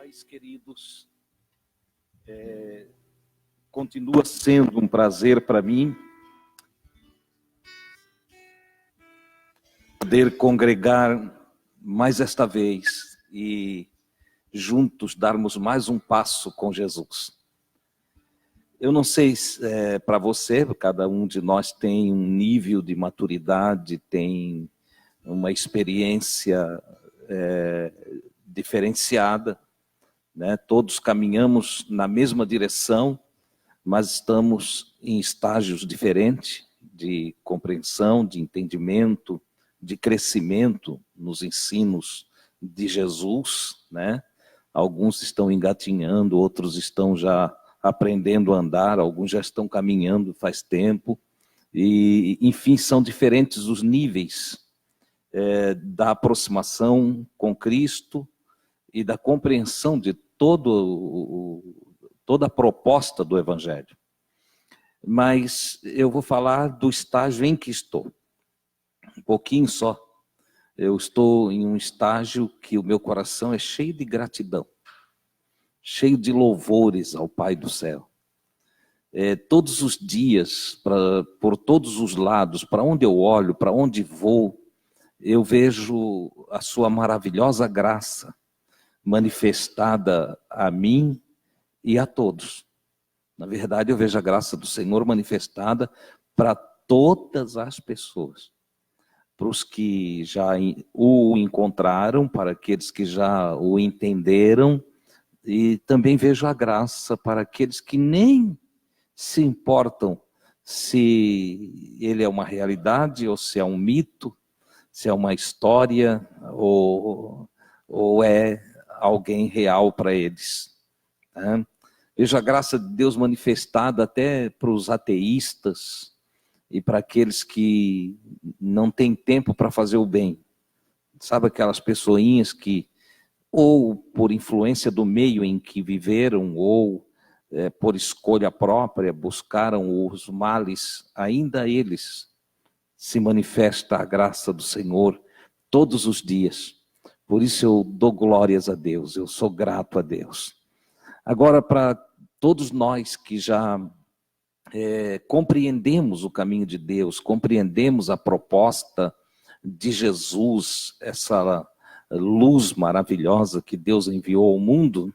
paz, queridos. Continua sendo um prazer para mim poder congregar mais esta vez e juntos darmos mais um passo com Jesus. Eu não sei se para você, cada um de nós tem um nível de maturidade, tem uma experiência diferenciada, né? Todos caminhamos na mesma direção, mas estamos em estágios diferentes de compreensão, de entendimento, de crescimento nos ensinos de Jesus, né? Alguns estão engatinhando, outros estão já aprendendo a andar, alguns já estão caminhando faz tempo, e enfim, são diferentes os níveis da aproximação com Cristo e da compreensão de toda a proposta do Evangelho. Mas eu vou falar do estágio em que estou. Um pouquinho só. Eu estou em um estágio que o meu coração é cheio de gratidão, cheio de louvores ao Pai do céu. Todos os dias, por todos os lados, para onde eu olho, para onde vou, eu vejo a sua maravilhosa graça manifestada a mim e a todos. Na verdade, eu vejo a graça do Senhor manifestada para todas as pessoas. Para os que já o encontraram, para aqueles que já o entenderam, e também vejo a graça para aqueles que nem se importam se ele é uma realidade ou se é um mito, se é uma história ou é alguém real para eles. Né? Vejo a graça de Deus manifestada até para os ateístas e para aqueles que não têm tempo para fazer o bem. Sabe aquelas pessoinhas que, ou por influência do meio em que viveram, ou por escolha própria, buscaram os males, ainda eles se manifesta a graça do Senhor todos os dias. Por isso eu dou glórias a Deus, eu sou grato a Deus. Agora, para todos nós que já compreendemos o caminho de Deus, compreendemos a proposta de Jesus, essa luz maravilhosa que Deus enviou ao mundo,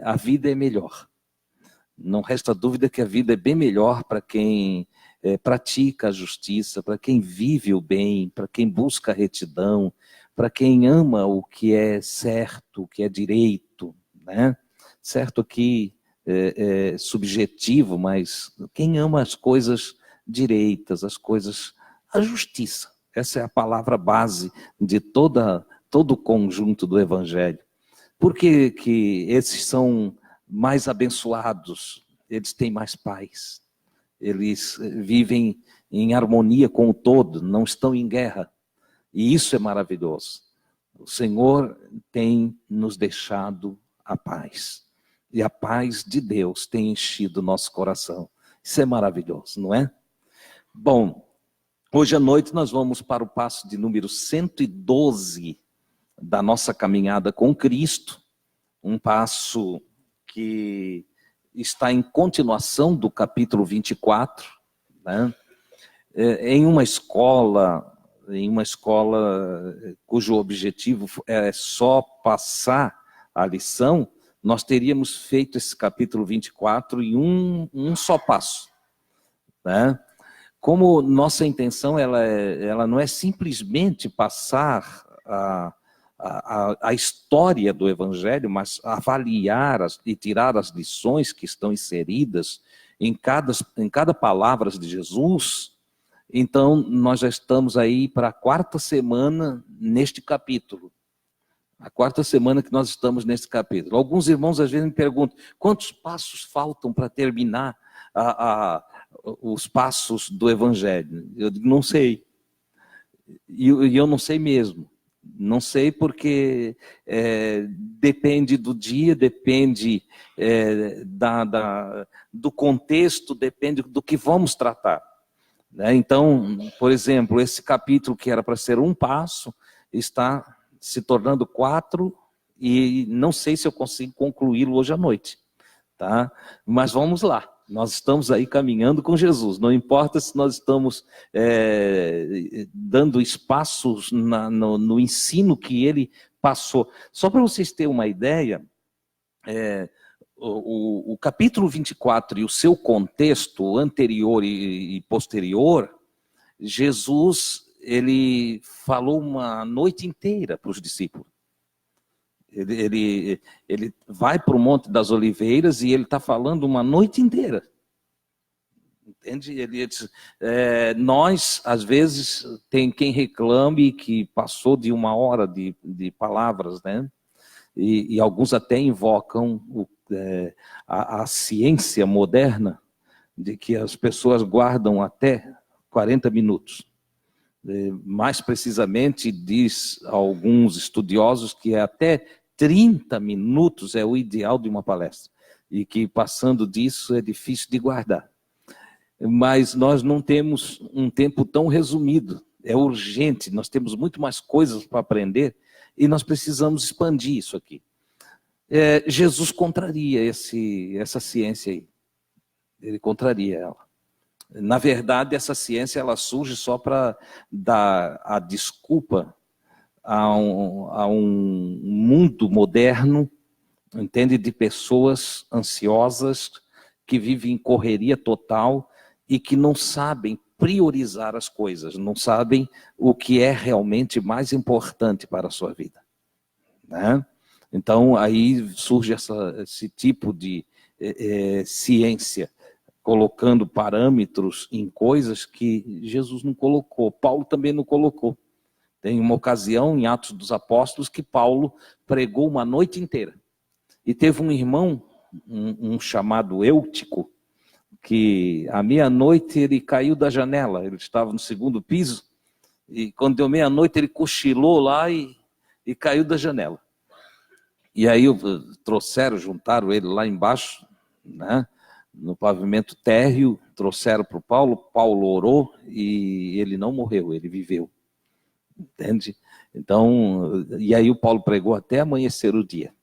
a vida é melhor. Não resta dúvida que a vida é bem melhor para quem pratica a justiça, para quem vive o bem, para quem busca a retidão, para quem ama o que é certo, o que é direito, né? Certo que é subjetivo, mas quem ama as coisas direitas, as coisas, a justiça. Essa é a palavra base de todo o conjunto do Evangelho. Por que esses são mais abençoados? Eles têm mais paz. Eles vivem em harmonia com o todo, não estão em guerra. E isso é maravilhoso. O Senhor tem nos deixado a paz. E a paz de Deus tem enchido o nosso coração. Isso é maravilhoso, não é? Bom, hoje à noite nós vamos para o passo de número 112 da nossa caminhada com Cristo. Um passo que está em continuação do capítulo 24, né? Em uma escola cujo objetivo é só passar a lição, nós teríamos feito esse capítulo 24 em um só passo, né? Como nossa intenção ela não é simplesmente passar a história do Evangelho, mas avaliar e tirar as lições que estão inseridas em cada palavra de Jesus. Então, nós já estamos aí para a quarta semana neste capítulo. A quarta semana que nós estamos nesse capítulo. Alguns irmãos às vezes me perguntam, quantos passos faltam para terminar os passos do Evangelho? Eu digo, não sei. E eu não sei mesmo. Não sei porque depende do dia, depende do contexto, depende do que vamos tratar. Então, por exemplo, esse capítulo que era para ser um passo, está se tornando 4 e não sei se eu consigo concluí-lo hoje à noite, tá? Mas vamos lá, nós estamos aí caminhando com Jesus, não importa se nós estamos dando espaços no ensino que ele passou. Só para vocês terem uma ideia, o capítulo 24 e o seu contexto anterior e posterior, Jesus, ele falou uma noite inteira para os discípulos. Ele vai para o Monte das Oliveiras e ele está falando uma noite inteira. Entende? Ele diz, nós, às vezes, tem quem reclame que passou de 1 hora de palavras, né? E alguns até invocam a ciência moderna de que as pessoas guardam até 40 minutos. Mais precisamente, diz alguns estudiosos que até 30 minutos é o ideal de uma palestra. E que passando disso é difícil de guardar. Mas nós não temos um tempo tão resumido. É urgente, nós temos muito mais coisas para aprender e nós precisamos expandir isso aqui. Jesus contraria essa ciência aí. Ele contraria ela. Na verdade, essa ciência ela surge só para dar a desculpa a um mundo moderno, entende, de pessoas ansiosas que vivem em correria total e que não sabem priorizar as coisas, não sabem o que é realmente mais importante para a sua vida, né? Então, aí surge esse tipo de ciência, colocando parâmetros em coisas que Jesus não colocou, Paulo também não colocou. Tem uma ocasião em Atos dos Apóstolos que Paulo pregou uma noite inteira. E teve um irmão, um chamado Eutico, que à meia-noite ele caiu da janela, ele estava no 2º piso, e quando deu meia-noite ele cochilou lá e caiu da janela. E aí juntaram ele lá embaixo, né, no pavimento térreo, trouxeram para o Paulo, Paulo orou e ele não morreu, ele viveu. Entende? Então, e aí o Paulo pregou até amanhecer o dia.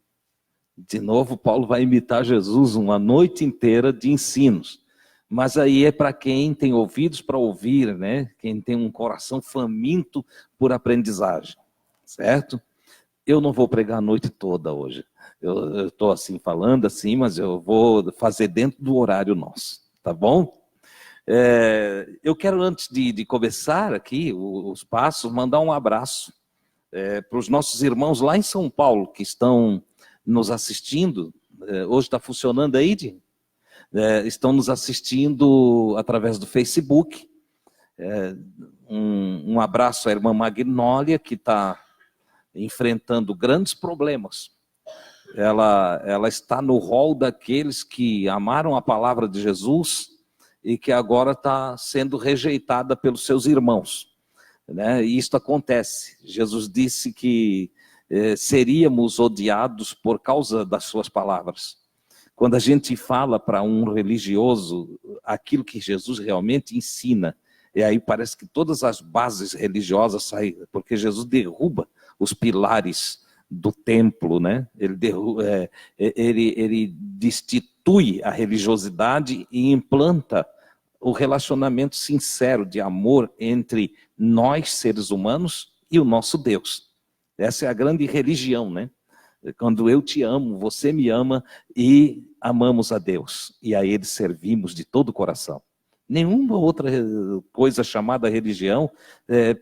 De novo, Paulo vai imitar Jesus uma noite inteira de ensinos. Mas aí é para quem tem ouvidos para ouvir, né? Quem tem um coração faminto por aprendizagem, certo? Eu não vou pregar a noite toda hoje. Eu estou assim falando assim, mas eu vou fazer dentro do horário nosso, tá bom? Eu quero, antes de começar aqui os passos, mandar um abraço para os nossos irmãos lá em São Paulo, que estão nos assistindo. Hoje está funcionando aí, Di? Estão nos assistindo através do Facebook. Um abraço à irmã Magnólia, que está enfrentando grandes problemas. Ela está no rol daqueles que amaram a palavra de Jesus e que agora está sendo rejeitada pelos seus irmãos, né? E isso acontece. Jesus disse que seríamos odiados por causa das suas palavras. Quando a gente fala para um religioso aquilo que Jesus realmente ensina, e aí parece que todas as bases religiosas saem, porque Jesus derruba os pilares do templo, né? Ele destitui a religiosidade e implanta o relacionamento sincero de amor entre nós, seres humanos, e o nosso Deus. Essa é a grande religião, né? Quando eu te amo, você me ama e amamos a Deus. E a Ele servimos de todo o coração. Nenhuma outra coisa chamada religião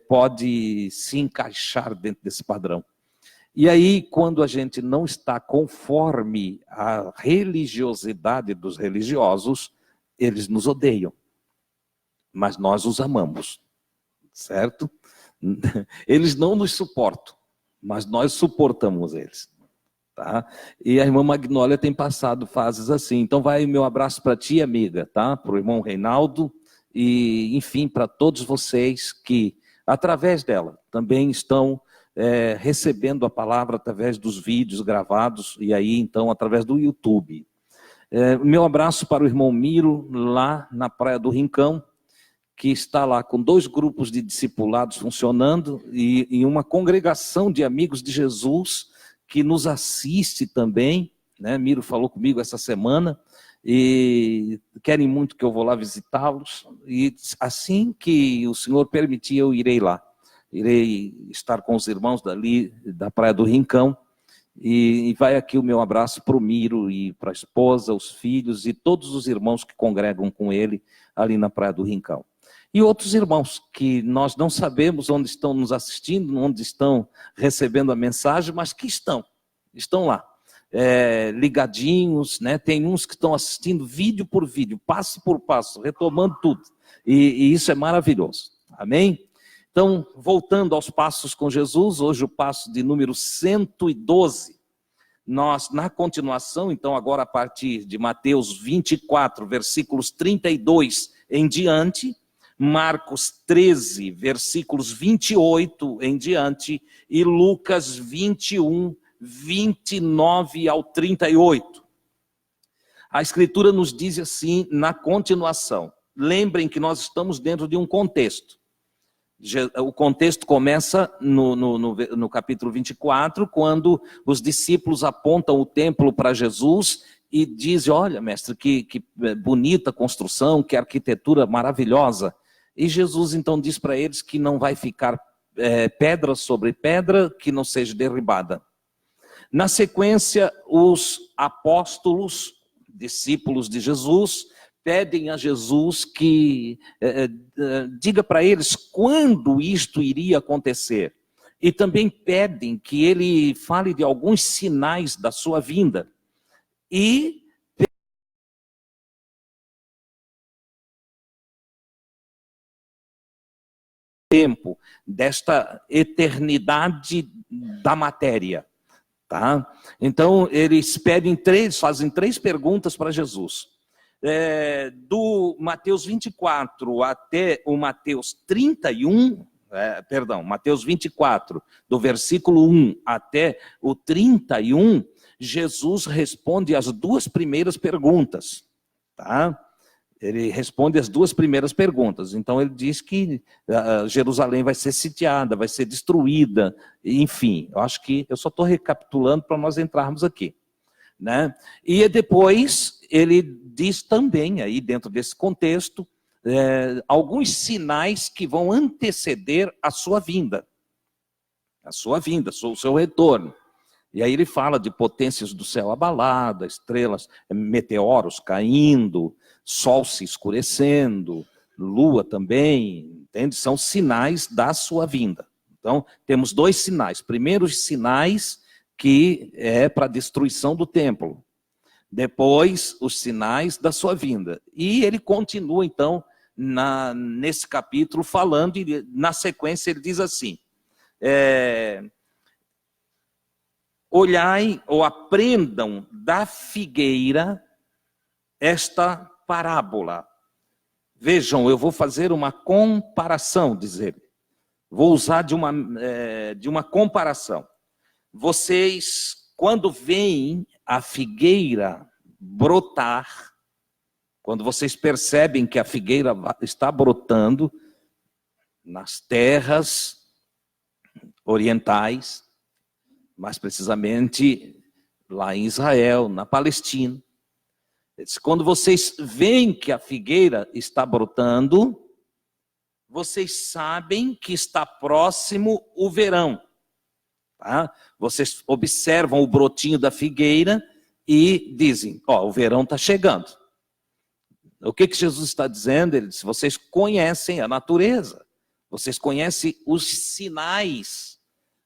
pode se encaixar dentro desse padrão. E aí, quando a gente não está conforme a religiosidade dos religiosos, eles nos odeiam. Mas nós os amamos, certo? Eles não nos suportam, mas nós suportamos eles. Tá? E a irmã Magnólia tem passado fases assim. Então vai o meu abraço para ti, amiga, tá? Para o irmão Reinaldo e, enfim, para todos vocês que, através dela, também estão recebendo a palavra através dos vídeos gravados e aí, então, através do YouTube. Meu abraço para o irmão Miro, lá na Praia do Rincão, que está lá com 2 grupos de discipulados funcionando e uma congregação de amigos de Jesus que nos assiste também, né? Miro falou comigo essa semana, e querem muito que eu vou lá visitá-los, e assim que o Senhor permitir, eu irei lá. Irei estar com os irmãos dali, da Praia do Rincão, e vai aqui o meu abraço para o Miro e para a esposa, os filhos e todos os irmãos que congregam com ele ali na Praia do Rincão. E outros irmãos que nós não sabemos onde estão nos assistindo, onde estão recebendo a mensagem, mas que estão lá. Ligadinhos, né? Tem uns que estão assistindo vídeo por vídeo, passo por passo, retomando tudo. E isso é maravilhoso. Amém? Então, voltando aos passos com Jesus, hoje o passo de número 112. Nós, na continuação, então, agora a partir de Mateus 24, versículos 32 em diante, Marcos 13, versículos 28 em diante, e Lucas 21, 29 ao 38. A Escritura nos diz assim, na continuação. Lembrem que nós estamos dentro de um contexto. O contexto começa no capítulo 24, quando os discípulos apontam o templo para Jesus e dizem, olha, mestre, que bonita construção, que arquitetura maravilhosa. E Jesus então diz para eles que não vai ficar pedra sobre pedra que não seja derribada. Na sequência, os apóstolos, discípulos de Jesus, pedem a Jesus que diga para eles quando isto iria acontecer. E também pedem que ele fale de alguns sinais da sua vinda. E tempo desta eternidade da matéria. Tá? Então, eles fazem três perguntas para Jesus. Do Mateus 24 até o Mateus 31, Mateus 24, do versículo 1 até o 31, Jesus responde as duas primeiras perguntas. Tá? Ele responde as duas primeiras perguntas. Então ele diz que Jerusalém vai ser sitiada, vai ser destruída, enfim. Eu acho que eu só estou recapitulando para nós entrarmos aqui, né? E depois ele diz também, aí dentro desse contexto, alguns sinais que vão anteceder a sua vinda. O seu retorno. E aí ele fala de potências do céu abalada, estrelas, meteoros caindo, sol se escurecendo, lua também, entende? São sinais da sua vinda. Então, temos dois sinais. Primeiros sinais que é para a destruição do templo. Depois, os sinais da sua vinda. E ele continua, então, nesse capítulo, falando, e na sequência ele diz assim, olhai ou aprendam da figueira esta parábola. Vejam, eu vou fazer uma comparação, diz ele. Vou usar de uma comparação. Vocês, quando veem a figueira brotar, quando vocês percebem que a figueira está brotando nas terras orientais, mais precisamente lá em Israel, na Palestina. Quando vocês veem que a figueira está brotando, vocês sabem que está próximo o verão. Tá? Vocês observam o brotinho da figueira e dizem, o verão está chegando. O que Jesus está dizendo? Ele diz, vocês conhecem a natureza, vocês conhecem os sinais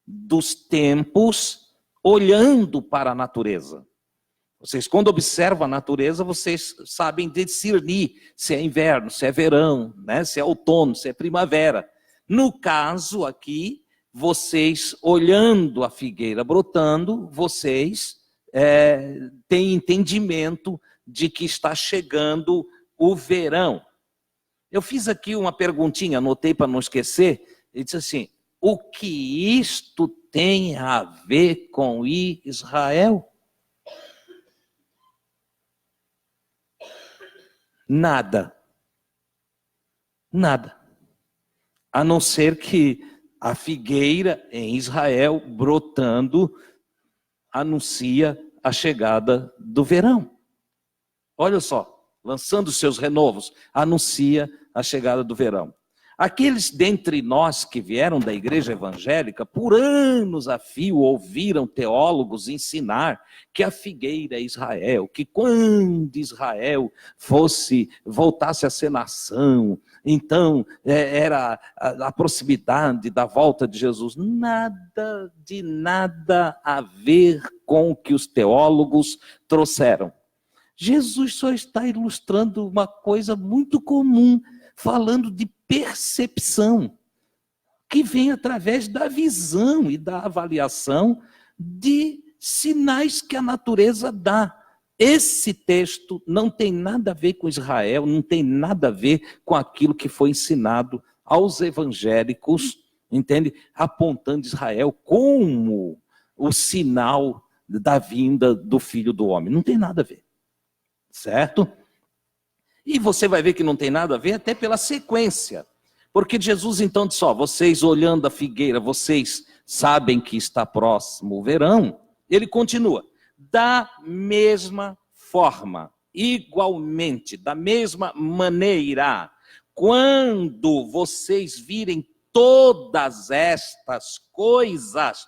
dos tempos olhando para a natureza. Vocês, quando observam a natureza, vocês sabem discernir se é inverno, se é verão, né? Se é outono, se é primavera. No caso aqui, vocês olhando a figueira brotando, vocês têm entendimento de que está chegando o verão. Eu fiz aqui uma perguntinha, anotei para não esquecer, e disse assim, o que isto tem a ver com Israel? Nada. Nada. A não ser que a figueira em Israel brotando anuncia a chegada do verão. Olha só, lançando seus renovos, anuncia a chegada do verão. Aqueles dentre nós que vieram da igreja evangélica, por anos a fio ouviram teólogos ensinar que a figueira é Israel, que quando Israel voltasse a ser nação, então era a proximidade da volta de Jesus. Nada a ver com o que os teólogos trouxeram. Jesus só está ilustrando uma coisa muito comum, falando de percepção, que vem através da visão e da avaliação de sinais que a natureza dá. Esse texto não tem nada a ver com Israel, não tem nada a ver com aquilo que foi ensinado aos evangélicos, entende? Apontando Israel como o sinal da vinda do Filho do Homem. Não tem nada a ver, certo? E você vai ver que não tem nada a ver até pela sequência. Porque Jesus então disse, ó, vocês olhando a figueira, vocês sabem que está próximo o verão. Ele continua, da mesma forma, igualmente, da mesma maneira, quando vocês virem todas estas coisas,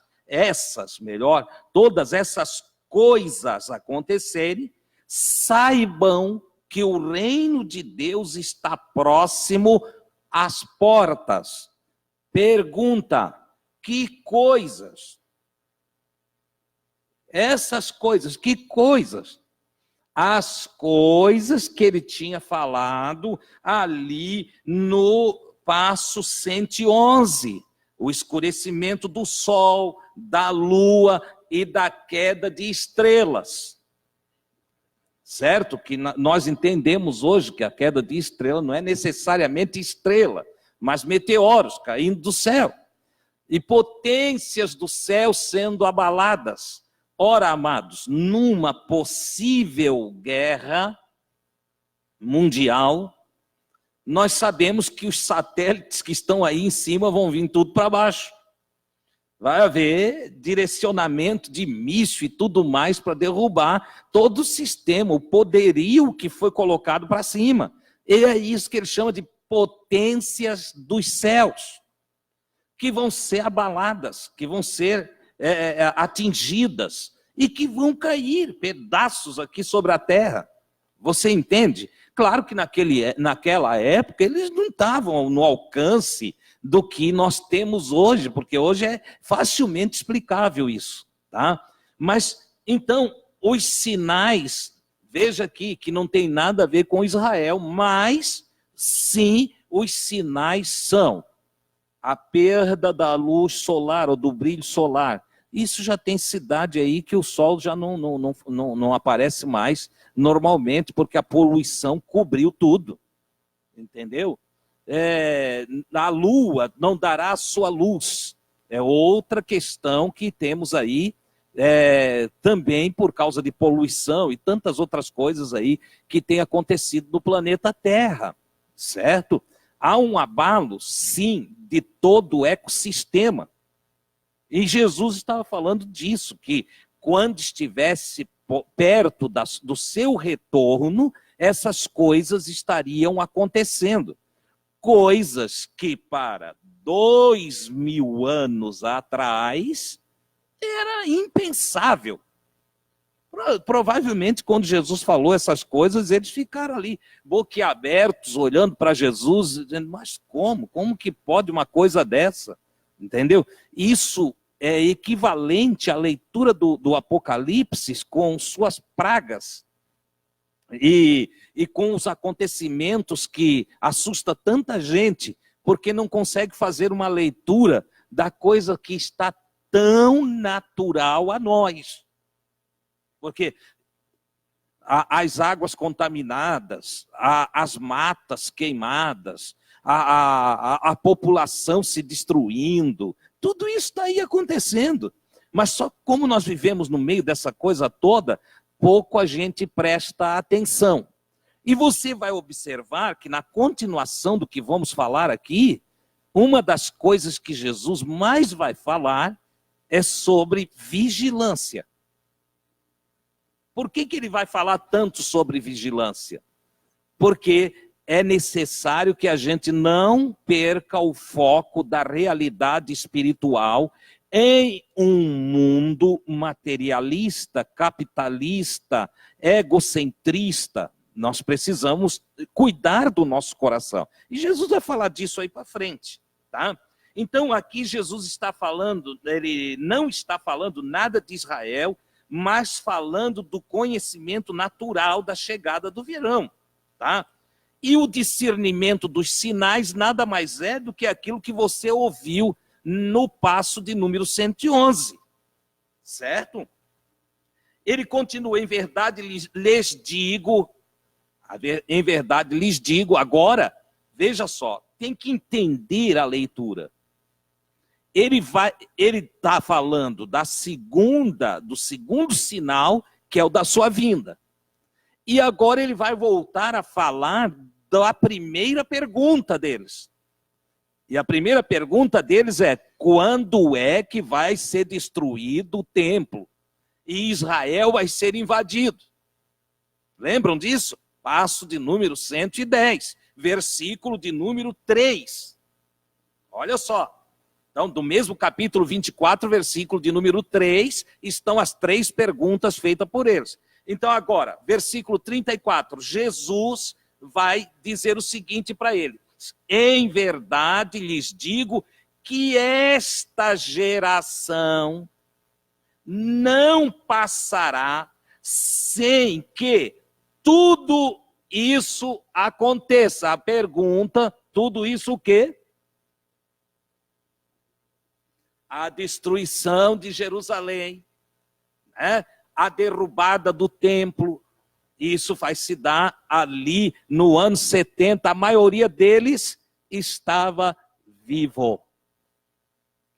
todas essas coisas acontecerem, saibam que o reino de Deus está próximo às portas. Pergunta, que coisas? Essas coisas, que coisas? As coisas que ele tinha falado ali no passo 111, o escurecimento do sol, da lua e da queda de estrelas. Certo? Que nós entendemos hoje que a queda de estrela não é necessariamente estrela, mas meteoros caindo do céu. E potências do céu sendo abaladas. Ora, amados, numa possível guerra mundial, nós sabemos que os satélites que estão aí em cima vão vir tudo para baixo. Vai haver direcionamento de míssil e tudo mais para derrubar todo o sistema, o poderio que foi colocado para cima. E é isso que ele chama de potências dos céus, que vão ser abaladas, que vão ser atingidas e que vão cair pedaços aqui sobre a terra. Você entende? Claro que naquela época eles não estavam no alcance do que nós temos hoje, porque hoje é facilmente explicável isso, tá? Mas, então, os sinais, veja aqui, que não tem nada a ver com Israel, mas, sim, os sinais são a perda da luz solar, ou do brilho solar. Isso já tem cidade aí que o sol já não aparece mais normalmente, porque a poluição cobriu tudo, entendeu? A lua não dará a sua luz. É outra questão que temos aí, também por causa de poluição e tantas outras coisas aí que tem acontecido no planeta Terra, certo? Há um abalo, sim, de todo o ecossistema. E Jesus estava falando disso, que quando estivesse perto do seu retorno, essas coisas estariam acontecendo. Coisas que para 2000 anos atrás era impensável. Provavelmente quando Jesus falou essas coisas, eles ficaram ali boquiabertos, olhando para Jesus, dizendo, mas como? Como que pode uma coisa dessa? Entendeu? Isso é equivalente à leitura do Apocalipse com suas pragas. E com os acontecimentos que assusta tanta gente, porque não consegue fazer uma leitura da coisa que está tão natural a nós. Porque as águas contaminadas, as matas queimadas, a população se destruindo, tudo isso está aí acontecendo. Mas só como nós vivemos no meio dessa coisa toda, pouco a gente presta atenção. E você vai observar que na continuação do que vamos falar aqui, uma das coisas que Jesus mais vai falar é sobre vigilância. Por que ele vai falar tanto sobre vigilância? Porque é necessário que a gente não perca o foco da realidade espiritual em um mundo materialista, capitalista, egocentrista. Nós precisamos cuidar do nosso coração. E Jesus vai falar disso aí para frente, tá? Então aqui Jesus está falando, ele não está falando nada de Israel, mas falando do conhecimento natural da chegada do verão, tá? E o discernimento dos sinais nada mais é do que aquilo que você ouviu no passo de número 111, certo? Ele continua, em verdade lhes digo, agora, veja só, tem que entender a leitura. Ele está falando do segundo sinal, que é o da sua vinda. E agora ele vai voltar a falar da primeira pergunta deles. E a primeira pergunta deles é: quando é que vai ser destruído o templo? E Israel vai ser invadido? Lembram disso? Passo de número 110, versículo de número 3. Olha só. Então, do mesmo capítulo 24, versículo de número 3, estão as 3 perguntas feitas por eles. Então, agora, versículo 34, Jesus vai dizer o seguinte para ele: em verdade lhes digo que esta geração não passará sem que tudo isso aconteça. A pergunta, tudo isso o quê? A destruição de Jerusalém, né? A derrubada do templo. Isso vai se dar ali no ano 70. A maioria deles estava vivo.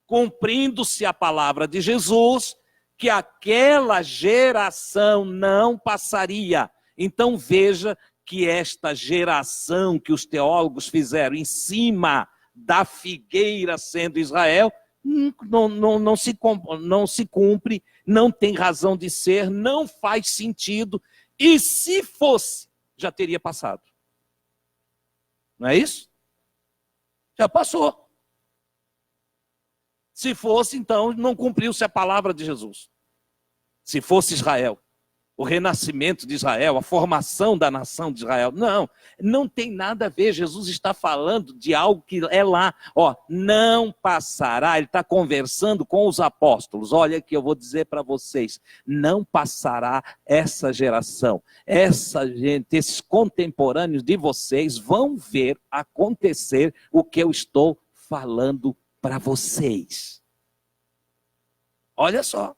Cumprindo-se a palavra de Jesus, que aquela geração não passaria. Então veja que esta geração que os teólogos fizeram em cima da figueira sendo Israel, não se cumpre, não tem razão de ser, não faz sentido. E se fosse, já teria passado. Não é isso? Já passou. Se fosse, então, não cumpriu-se a palavra de Jesus. Se fosse Israel, o renascimento de Israel, a formação da nação de Israel. Não tem nada a ver. Jesus está falando de algo que é lá. Ó, não passará. Ele está conversando com os apóstolos. Olha que eu vou dizer para vocês. Não passará essa geração. Essa gente, esses contemporâneos de vocês vão ver acontecer o que eu estou falando para vocês. Olha só.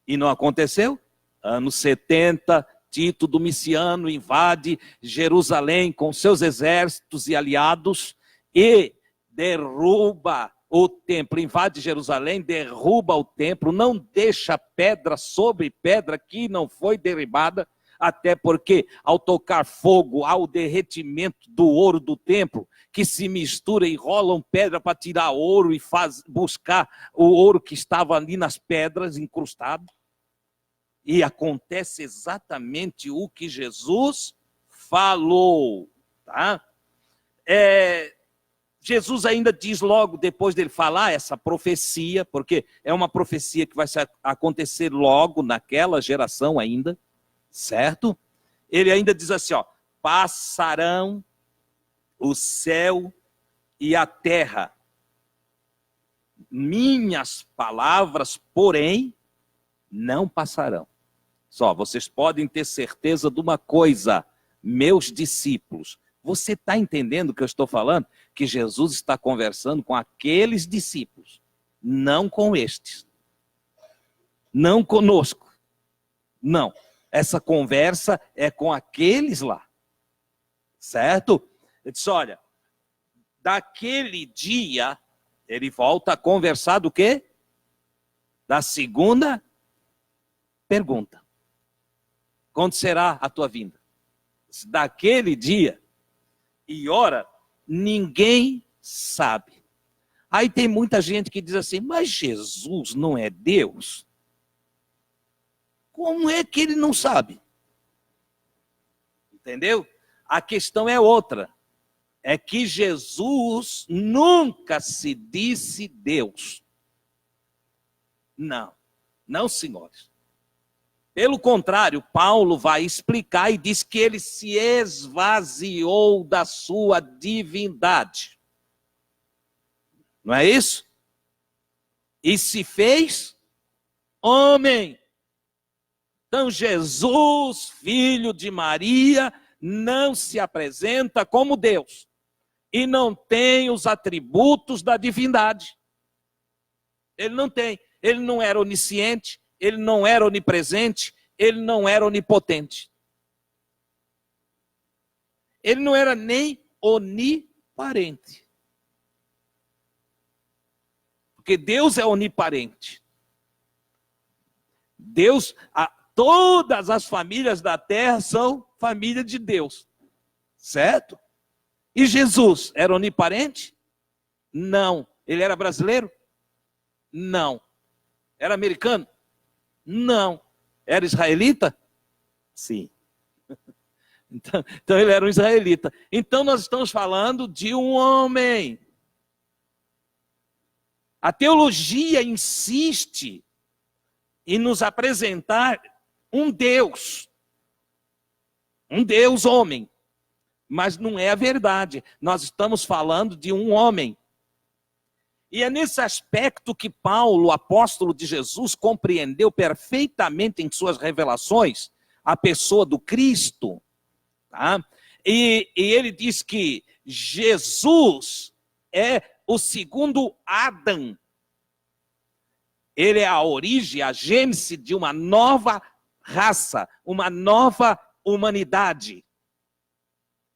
E não aconteceu? Anos 70, Tito Domiciano invade Jerusalém com seus exércitos e aliados e derruba o templo, invade Jerusalém, derruba o templo, não deixa pedra sobre pedra que não foi derribada, até porque ao tocar fogo ao derretimento do ouro do templo, que se mistura e rolam pedra para tirar ouro e buscar o ouro que estava ali nas pedras incrustado. E acontece exatamente o que Jesus falou, tá? Jesus ainda diz logo depois dele falar essa profecia, porque é uma profecia que vai acontecer logo naquela geração ainda, certo? Ele ainda diz assim, ó: passarão o céu e a terra, minhas palavras, porém, não passarão. Só, vocês podem ter certeza de uma coisa, meus discípulos. Você está entendendo o que eu estou falando? Que Jesus está conversando com aqueles discípulos, não com estes. Não conosco. Não. Essa conversa é com aqueles lá. Certo? Ele disse, olha, daquele dia, ele volta a conversar do quê? Da segunda pergunta. Quando será a tua vinda? Daquele dia e hora, ninguém sabe. Aí tem muita gente que diz assim, mas Jesus não é Deus? Como é que ele não sabe? Entendeu? A questão é outra. É que Jesus nunca se disse Deus. Não, não, senhores. Pelo contrário, Paulo vai explicar e diz que ele se esvaziou da sua divindade. Não é isso? E se fez homem. Então Jesus, filho de Maria, não se apresenta como Deus. E não tem os atributos da divindade. Ele não tem. Ele não era onisciente, ele não era onipresente, ele não era onipotente. Ele não era nem oniparente. Porque Deus é oniparente. Deus, todas as famílias da terra são família de Deus. Certo? E Jesus era oniparente? Não. Ele era brasileiro? Não. Era americano? Não. Era israelita? Sim. Então ele era um israelita. Então nós estamos falando de um homem. A teologia insiste em nos apresentar um Deus homem. Mas não é a verdade. Nós estamos falando de um homem. E é nesse aspecto que Paulo, apóstolo de Jesus, compreendeu perfeitamente em suas revelações a pessoa do Cristo. Tá? E ele diz que Jesus é o segundo Adão. Ele é a origem, a gênese de uma nova raça, uma nova humanidade.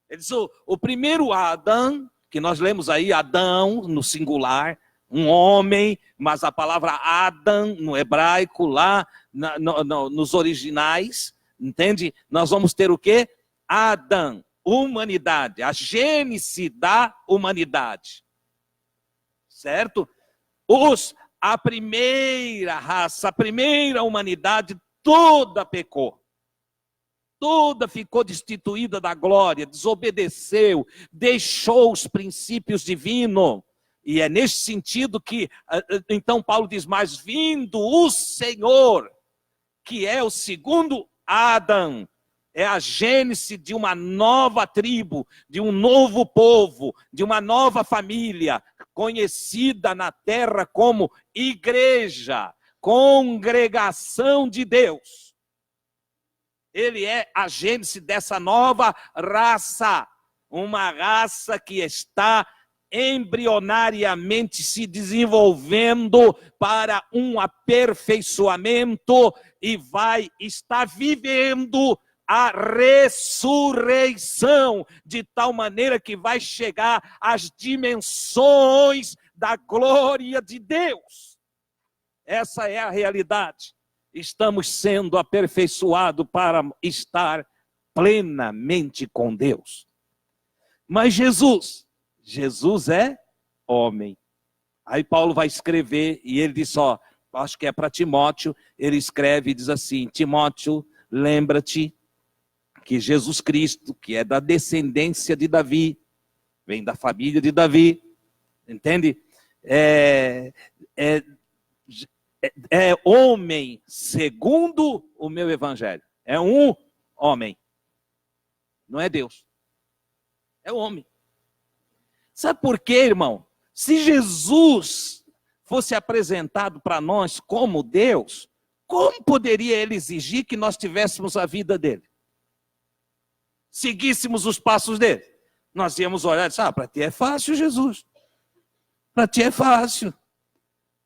Ele diz, o primeiro Adão, que nós lemos aí, Adão, no singular, um homem, mas a palavra Adam, no hebraico, lá nos originais, entende? Nós vamos ter o quê? Adão, humanidade, a gênese da humanidade. Certo? A primeira raça, a primeira humanidade, toda pecou. Toda ficou destituída da glória, desobedeceu, deixou os princípios divinos. E é nesse sentido que, então Paulo diz, mas vindo o Senhor, que é o segundo Adão, é a gênese de uma nova tribo, de um novo povo, de uma nova família, conhecida na terra como igreja, congregação de Deus. Ele é a gênese dessa nova raça, uma raça que está embrionariamente se desenvolvendo para um aperfeiçoamento e vai estar vivendo a ressurreição, de tal maneira que vai chegar às dimensões da glória de Deus. Essa é a realidade. Estamos sendo aperfeiçoados para estar plenamente com Deus. Mas Jesus é homem. Aí Paulo vai escrever e ele diz, acho que é para Timóteo, ele escreve e diz assim, Timóteo, lembra-te que Jesus Cristo, que é da descendência de Davi, vem da família de Davi, entende? É homem segundo o meu evangelho. É um homem. Não é Deus. É homem. Sabe por quê, irmão? Se Jesus fosse apresentado para nós como Deus, como poderia ele exigir que nós tivéssemos a vida dele? Seguíssemos os passos dele? Nós íamos olhar e dizer, para ti é fácil, Jesus. Para ti é fácil.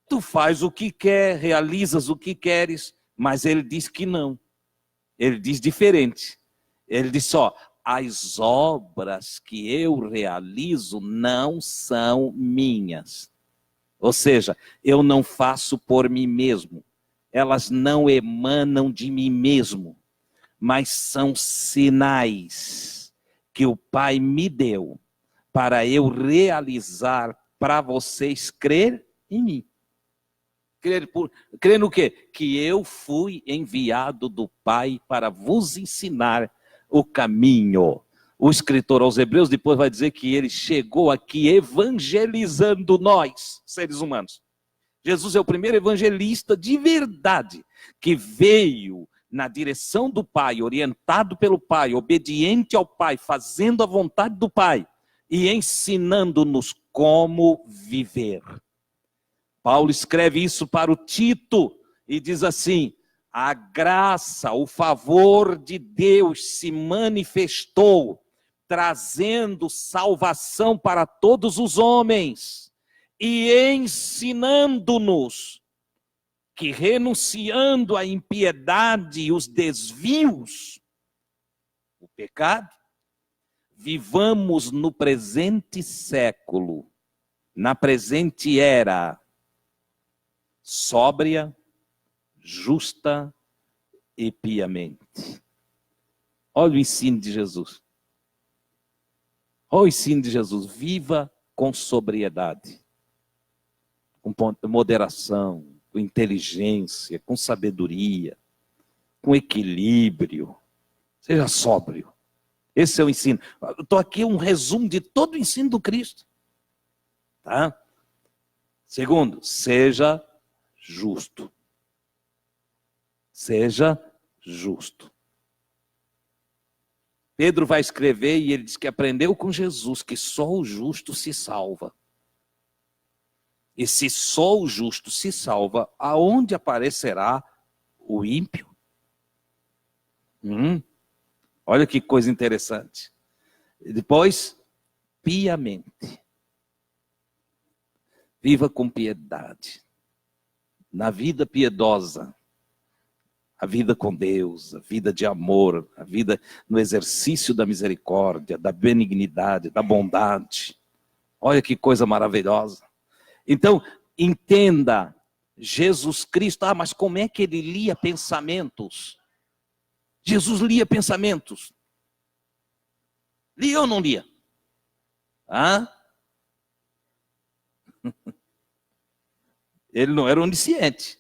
Tu faz o que quer, realizas o que queres, mas ele diz que não. Ele diz diferente. Ele diz as obras que eu realizo não são minhas. Ou seja, eu não faço por mim mesmo. Elas não emanam de mim mesmo, mas são sinais que o Pai me deu para eu realizar, para vocês crer em mim. Crer no quê? Que eu fui enviado do Pai para vos ensinar o caminho. O escritor aos Hebreus depois vai dizer que ele chegou aqui evangelizando nós, seres humanos. Jesus é o primeiro evangelista de verdade que veio na direção do Pai, orientado pelo Pai, obediente ao Pai, fazendo a vontade do Pai e ensinando-nos como viver. Paulo escreve isso para o Tito e diz assim: a graça, o favor de Deus se manifestou, trazendo salvação para todos os homens e ensinando-nos que, renunciando à impiedade e os desvios, o pecado, vivamos no presente século, na presente era, sóbria, justa e piamente. Olha o ensino de Jesus. Olha o ensino de Jesus. Viva com sobriedade, com moderação, com inteligência, com sabedoria, com equilíbrio. Seja sóbrio. Esse é o ensino. Estou aqui um resumo de todo o ensino do Cristo. Tá? Segundo, seja justo. Seja justo. Pedro vai escrever e ele diz que aprendeu com Jesus que só o justo se salva. E se só o justo se salva, aonde aparecerá o ímpio? Olha que coisa interessante. Depois, piamente. Viva com piedade. Na vida piedosa, a vida com Deus, a vida de amor, a vida no exercício da misericórdia, da benignidade, da bondade. Olha que coisa maravilhosa. Então, entenda, Jesus Cristo, mas como é que ele lia pensamentos? Jesus lia pensamentos. Lia ou não lia? Ele não era onisciente.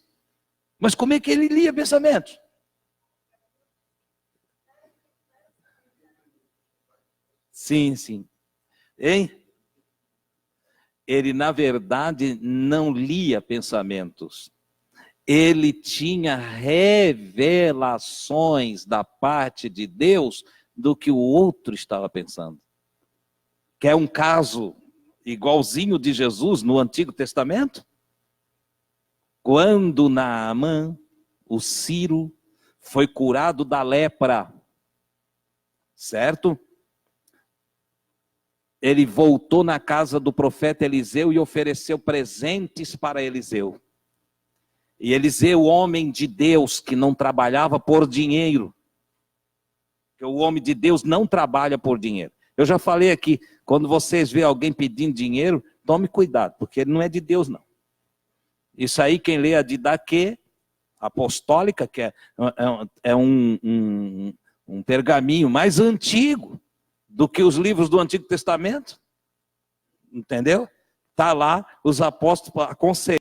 Mas como é que ele lia pensamentos? Sim, sim. Hein? Ele, na verdade, não lia pensamentos. Ele tinha revelações da parte de Deus do que o outro estava pensando. Quer um caso igualzinho de Jesus no Antigo Testamento? Quando Naamã, o sírio, foi curado da lepra, certo? Ele voltou na casa do profeta Eliseu e ofereceu presentes para Eliseu. E Eliseu, homem de Deus, que não trabalhava por dinheiro, porque o homem de Deus não trabalha por dinheiro. Eu já falei aqui, quando vocês veem alguém pedindo dinheiro, tome cuidado, porque ele não é de Deus, não. Isso aí, quem lê a Didaquê apostólica, que é um pergaminho mais antigo do que os livros do Antigo Testamento, entendeu? Está lá, os apóstolos aconselham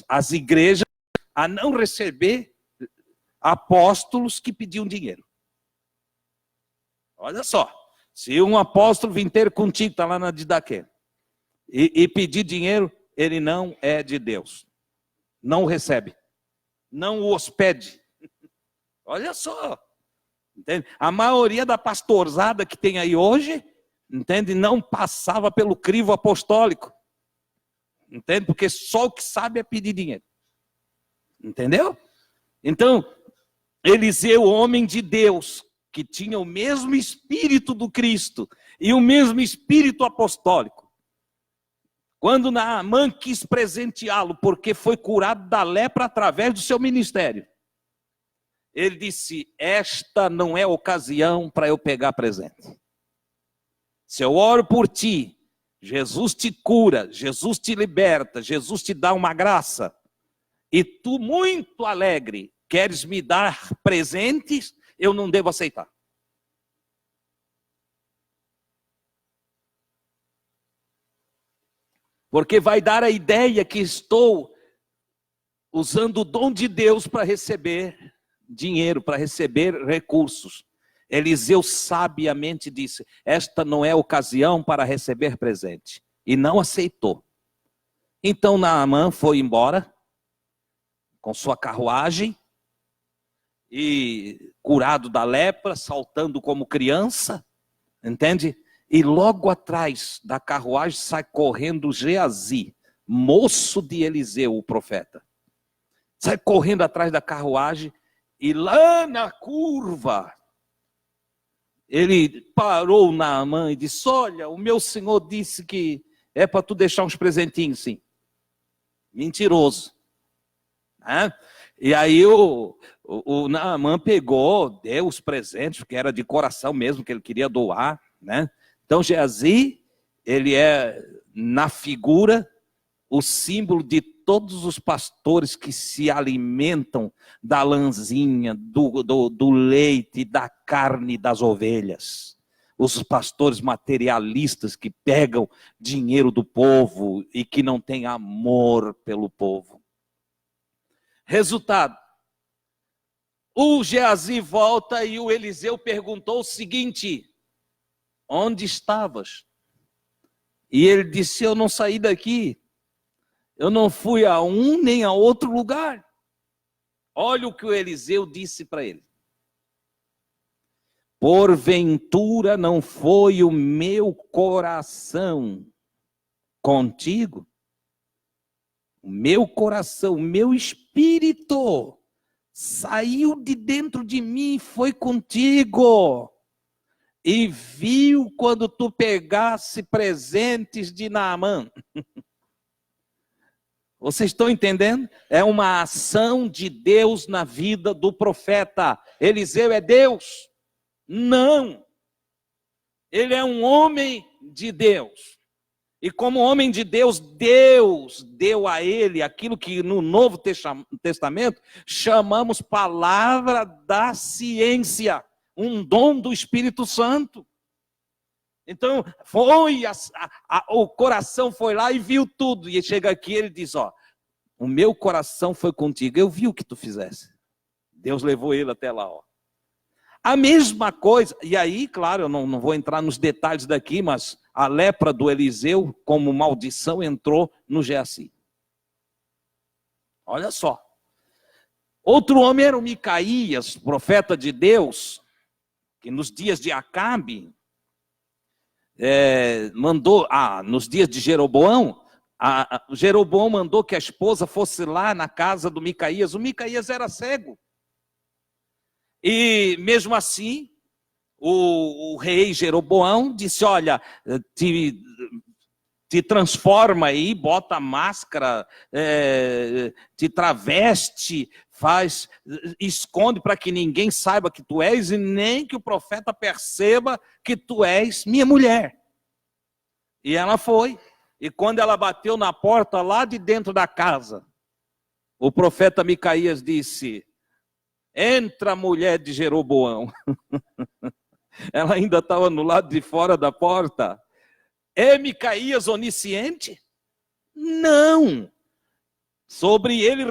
as igrejas a não receber apóstolos que pediam dinheiro. Olha só, se um apóstolo vir ter contigo, está lá na Didaquê, e pedir dinheiro, ele não é de Deus. Não o recebe. Não o hospede. Olha só. Entende? A maioria da pastorzada que tem aí hoje, entende? Não passava pelo crivo apostólico. Entende? Porque só o que sabe é pedir dinheiro. Entendeu? Então, Eliseu, homem de Deus, que tinha o mesmo espírito do Cristo e o mesmo espírito apostólico, quando Naamã quis presenteá-lo, porque foi curado da lepra através do seu ministério, ele disse: esta não é ocasião para eu pegar presente. Se eu oro por ti, Jesus te cura, Jesus te liberta, Jesus te dá uma graça, e tu, muito alegre, queres me dar presentes, eu não devo aceitar. Porque vai dar a ideia que estou usando o dom de Deus para receber dinheiro, para receber recursos. Eliseu sabiamente disse: esta não é ocasião para receber presente. E não aceitou. Então Naamã foi embora com sua carruagem e curado da lepra, saltando como criança, entende? E logo atrás da carruagem sai correndo Geazi, moço de Eliseu, o profeta. Sai correndo atrás da carruagem e lá na curva ele parou Naamã e disse: olha, o meu senhor disse que é para tu deixar uns presentinhos, sim. Mentiroso. E aí o Naamã pegou, deu os presentes, porque era de coração mesmo, que ele queria doar, né? Então Geazi, ele é na figura o símbolo de todos os pastores que se alimentam da lãzinha, do leite, da carne das ovelhas. Os pastores materialistas que pegam dinheiro do povo e que não têm amor pelo povo. Resultado, o Geazi volta e o Eliseu perguntou o seguinte: onde estavas? E ele disse: eu não saí daqui. Eu não fui a um nem a outro lugar. Olha o que o Eliseu disse para ele: porventura não foi o meu coração contigo? O meu coração, o meu espírito saiu de dentro de mim e foi contigo. E viu quando tu pegasse presentes de Naamã. Vocês estão entendendo? É uma ação de Deus na vida do profeta. Eliseu é Deus? Não. Ele é um homem de Deus. E como homem de Deus, Deus deu a ele aquilo que no Novo Testamento chamamos palavra da ciência, um dom do Espírito Santo. Então, o coração foi lá e viu tudo. E chega aqui e ele diz: ó, o meu coração foi contigo, eu vi o que tu fizesse. Deus levou ele até lá, ó. A mesma coisa, e aí, claro, eu não vou entrar nos detalhes daqui, mas a lepra do Eliseu, como maldição, entrou no Geazi. Olha só. Outro homem era o Micaías, profeta de Deus, que nos dias de Acabe, nos dias de Jeroboão, Jeroboão mandou que a esposa fosse lá na casa do Micaías. O Micaías era cego. E mesmo assim, o rei Jeroboão disse: olha, te transforma aí, bota máscara, te traveste, esconde para que ninguém saiba que tu és e nem que o profeta perceba que tu és minha mulher. E ela foi. E quando ela bateu na porta lá de dentro da casa, o profeta Micaías disse: entra, mulher de Jeroboão. Ela ainda estava no lado de fora da porta. É Micaías onisciente? Não. Sobre ele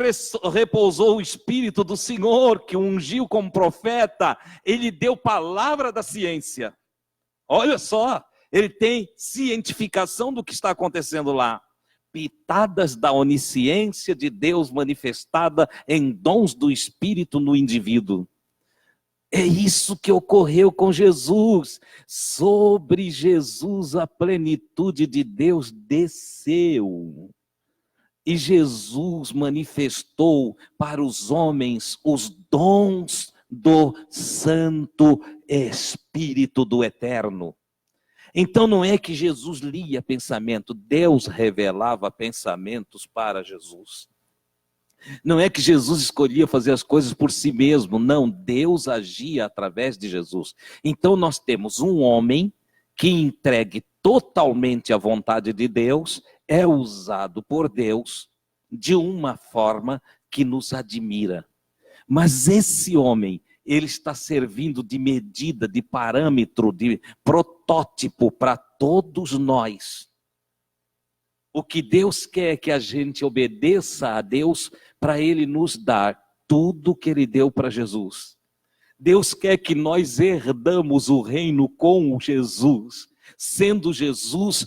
repousou o Espírito do Senhor, que o ungiu como profeta. Ele deu palavra da ciência. Olha só, ele tem cientificação do que está acontecendo lá. Pitadas da onisciência de Deus manifestada em dons do Espírito no indivíduo. É isso que ocorreu com Jesus. Sobre Jesus a plenitude de Deus desceu. E Jesus manifestou para os homens os dons do Santo Espírito do Eterno. Então não é que Jesus lia pensamento, Deus revelava pensamentos para Jesus. Não é que Jesus escolhia fazer as coisas por si mesmo, não, Deus agia através de Jesus. Então nós temos um homem que entregue totalmente à vontade de Deus, é usado por Deus de uma forma que nos admira. Mas esse homem, ele está servindo de medida, de parâmetro, de protótipo para todos nós. O que Deus quer é que a gente obedeça a Deus para Ele nos dar tudo que Ele deu para Jesus. Deus quer que nós herdamos o reino com Jesus, sendo Jesus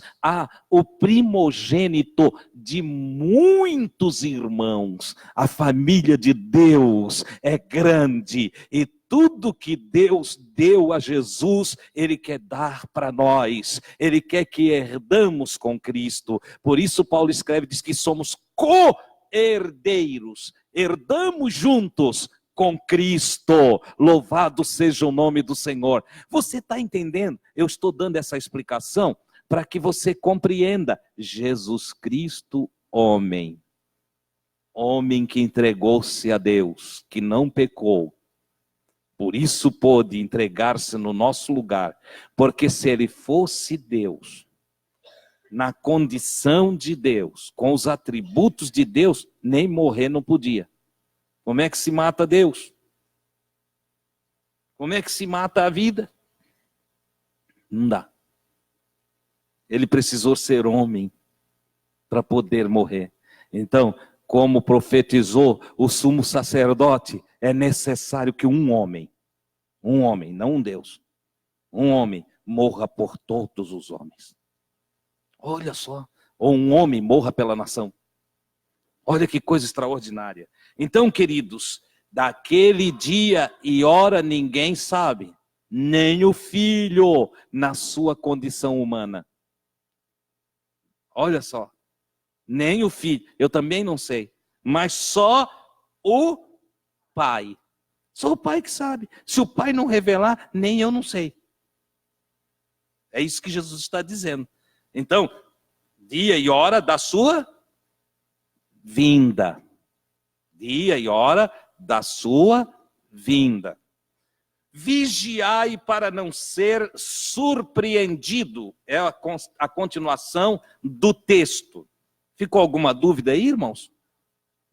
o primogênito de muitos irmãos. A família de Deus é grande e tudo que Deus deu a Jesus, Ele quer dar para nós. Ele quer que herdamos com Cristo. Por isso Paulo escreve, diz que somos co-herdeiros. Herdamos juntos com Cristo. Louvado seja o nome do Senhor. Você está entendendo? Eu estou dando essa explicação para que você compreenda. Jesus Cristo, homem. Homem que entregou-se a Deus, que não pecou. Por isso pôde entregar-se no nosso lugar. Porque se ele fosse Deus, na condição de Deus, com os atributos de Deus, nem morrer não podia. Como é que se mata Deus? Como é que se mata a vida? Não dá. Ele precisou ser homem para poder morrer. Então, como profetizou o sumo sacerdote, é necessário que um homem, não um Deus, um homem morra por todos os homens. Olha só, ou um homem morra pela nação. Olha que coisa extraordinária. Então, queridos, daquele dia e hora ninguém sabe, nem o filho na sua condição humana. Olha só, nem o filho, eu também não sei, mas só o pai. Só o pai que sabe. Se o pai não revelar, nem eu não sei. É isso que Jesus está dizendo. Então, dia e hora da sua vinda. Dia e hora da sua vinda. Vigiai para não ser surpreendido. É a continuação do texto. Ficou alguma dúvida aí, irmãos?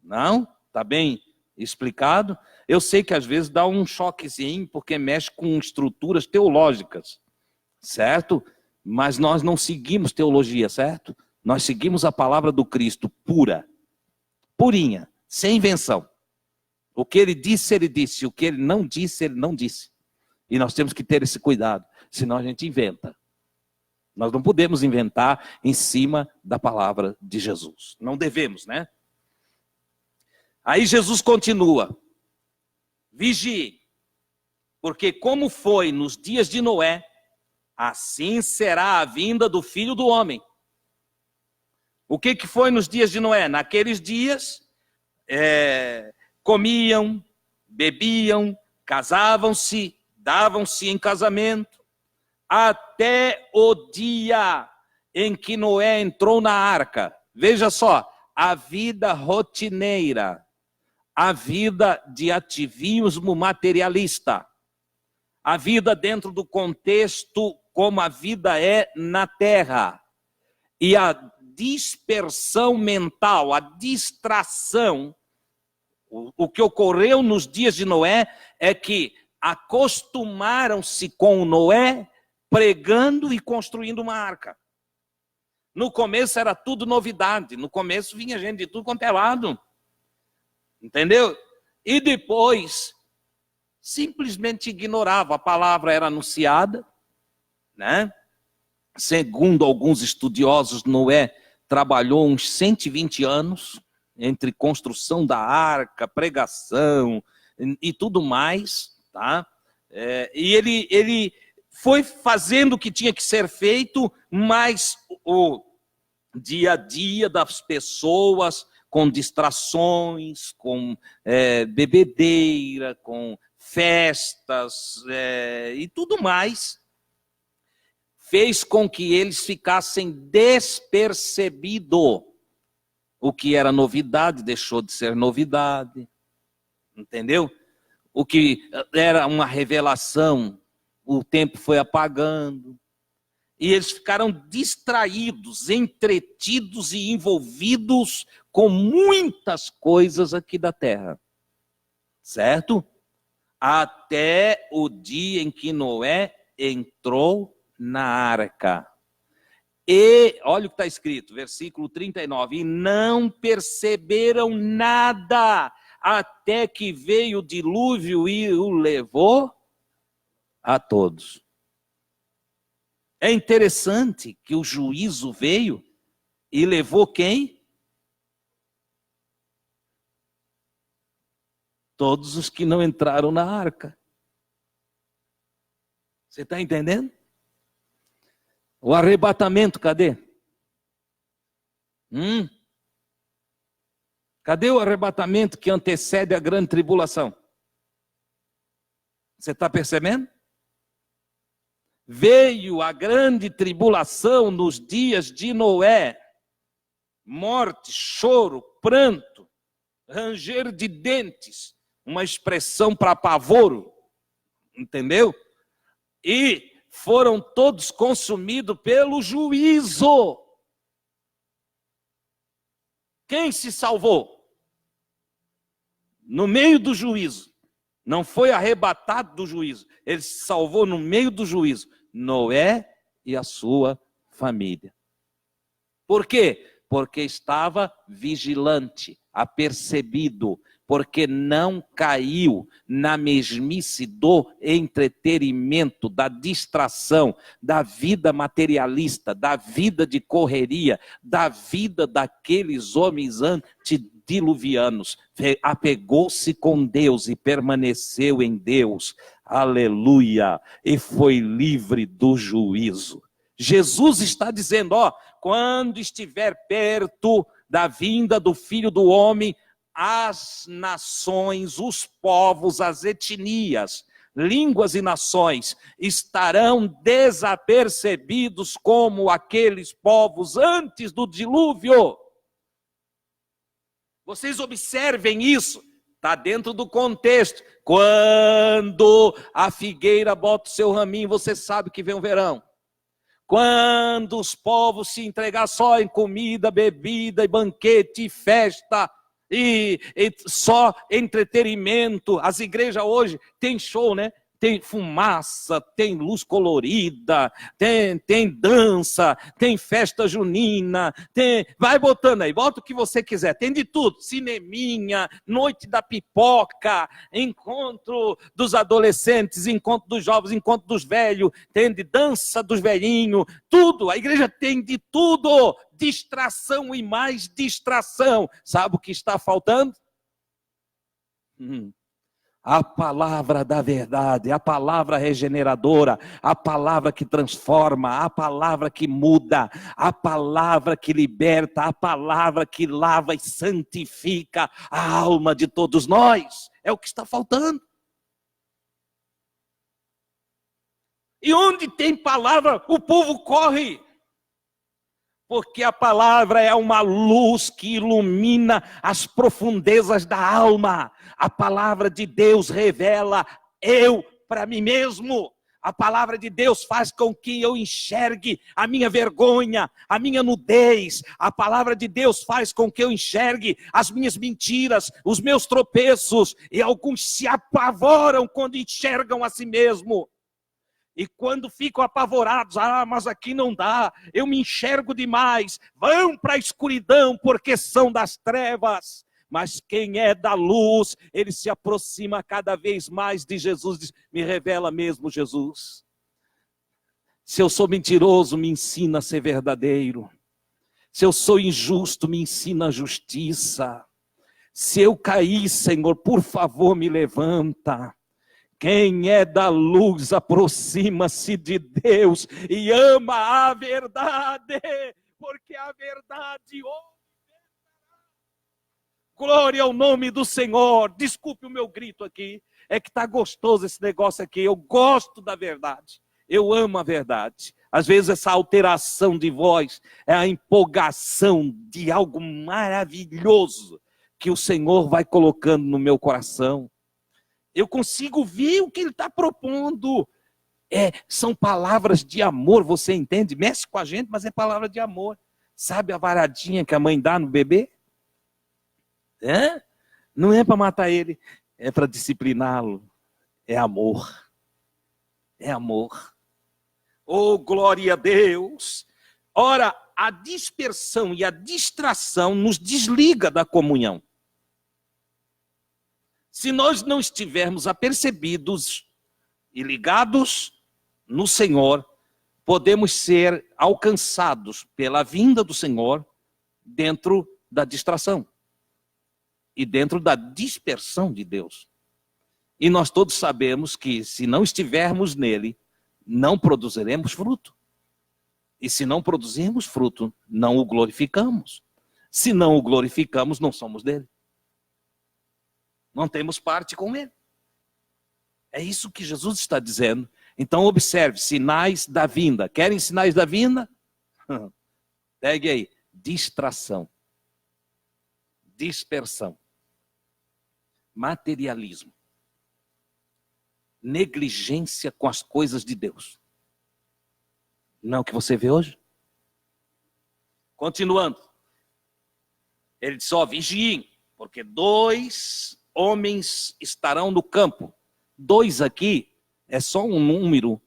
Não? Está bem explicado? Eu sei que às vezes dá um choquezinho, porque mexe com estruturas teológicas, certo? Mas nós não seguimos teologia, certo? Nós seguimos a palavra do Cristo pura, purinha, sem invenção. O que ele disse, o que ele não disse. E nós temos que ter esse cuidado, senão a gente inventa. Nós não podemos inventar em cima da palavra de Jesus. Não devemos, né? Aí Jesus continua. Vigie, porque como foi nos dias de Noé, assim será a vinda do Filho do Homem. O que foi nos dias de Noé? Naqueles dias, comiam, bebiam, casavam-se, davam-se em casamento, até o dia em que Noé entrou na arca. Veja só, a vida rotineira, a vida de ativismo materialista, a vida dentro do contexto como a vida é na terra, e a dispersão mental, a distração. O que ocorreu nos dias de Noé é que acostumaram-se com Noé pregando e construindo uma arca. No começo era tudo novidade, no começo vinha gente de tudo quanto é lado. Entendeu? E depois simplesmente ignorava, a palavra era anunciada, né? Segundo alguns estudiosos, Noé trabalhou uns 120 anos entre construção da arca, pregação e tudo mais, tá? E ele foi fazendo o que tinha que ser feito, mas o dia a dia das pessoas, com distrações, com bebedeira, com festas e tudo mais, fez com que eles ficassem despercebidos. O que era novidade deixou de ser novidade, entendeu? O que era uma revelação, o tempo foi apagando. E eles ficaram distraídos, entretidos e envolvidos com muitas coisas aqui da terra. Certo? Até o dia em que Noé entrou na arca. E, olha o que está escrito, versículo 39, e não perceberam nada, até que veio o dilúvio e o levou a todos. É interessante que o juízo veio e levou quem? Todos os que não entraram na arca. Você está entendendo? O arrebatamento, cadê? Cadê o arrebatamento que antecede a grande tribulação? Você está percebendo? Veio a grande tribulação nos dias de Noé. Morte, choro, pranto, ranger de dentes. Uma expressão para apavoro. Entendeu? E foram todos consumidos pelo juízo. Quem se salvou? No meio do juízo. Não foi arrebatado do juízo. Ele se salvou no meio do juízo. Noé e a sua família. Por quê? Porque estava vigilante, apercebido, porque não caiu na mesmice do entretenimento, da distração, da vida materialista, da vida de correria, da vida daqueles homens antediluvianos. Apegou-se com Deus e permaneceu em Deus, aleluia, e foi livre do juízo. Jesus está dizendo, quando estiver perto da vinda do Filho do Homem, as nações, os povos, as etnias, línguas e nações estarão desapercebidos como aqueles povos antes do dilúvio. Vocês observem isso, está dentro do contexto. Quando a figueira bota o seu raminho, você sabe que vem o verão. Quando os povos se entregar só em comida, bebida, e banquete, e festa, e só entretenimento. As igrejas hoje tem show, né? Tem fumaça, tem luz colorida, tem dança, tem festa junina, vai botando aí, bota o que você quiser, tem de tudo, cineminha, noite da pipoca, encontro dos adolescentes, encontro dos jovens, encontro dos velhos, tem de dança dos velhinhos, tudo, a igreja tem de tudo, distração e mais distração. Sabe o que está faltando? A palavra da verdade, a palavra regeneradora, a palavra que transforma, a palavra que muda, a palavra que liberta, a palavra que lava e santifica a alma de todos nós. É o que está faltando. E onde tem palavra, o povo corre. Porque a palavra é uma luz que ilumina as profundezas da alma. A palavra de Deus revela eu para mim mesmo. A palavra de Deus faz com que eu enxergue a minha vergonha, a minha nudez. A palavra de Deus faz com que eu enxergue as minhas mentiras, os meus tropeços. E alguns se apavoram quando enxergam a si mesmo. E quando ficam apavorados, mas aqui não dá, eu me enxergo demais, vão para a escuridão porque são das trevas. Mas quem é da luz, ele se aproxima cada vez mais de Jesus, diz, me revela mesmo Jesus. Se eu sou mentiroso, me ensina a ser verdadeiro. Se eu sou injusto, me ensina a justiça. Se eu cair, Senhor, por favor, me levanta. Quem é da luz aproxima-se de Deus e ama a verdade, porque a verdade glória ao nome do Senhor. Desculpe o meu grito aqui, é que está gostoso esse negócio aqui, eu gosto da verdade, eu amo a verdade. Às vezes essa alteração de voz é a empolgação de algo maravilhoso que o Senhor vai colocando no meu coração. Eu consigo ver o que ele está propondo. São palavras de amor, você entende? Mexe com a gente, mas é palavra de amor. Sabe a varadinha que a mãe dá no bebê? Não é para matar ele, é para discipliná-lo. É amor. É amor. Oh, glória a Deus! Ora, a dispersão e a distração nos desliga da comunhão. Se nós não estivermos apercebidos e ligados no Senhor, podemos ser alcançados pela vinda do Senhor dentro da distração e dentro da dispersão de Deus. E nós todos sabemos que se não estivermos nele, não produziremos fruto. E se não produzirmos fruto, não o glorificamos. Se não o glorificamos, não somos dele. Não temos parte com ele. É isso que Jesus está dizendo. Então observe, sinais da vinda. Querem sinais da vinda? Pegue aí, distração, dispersão, materialismo, negligência com as coisas de Deus. Não é o que você vê hoje? Continuando. Ele diz, vigiem, porque 2 homens estarão no campo. 2 aqui é só um número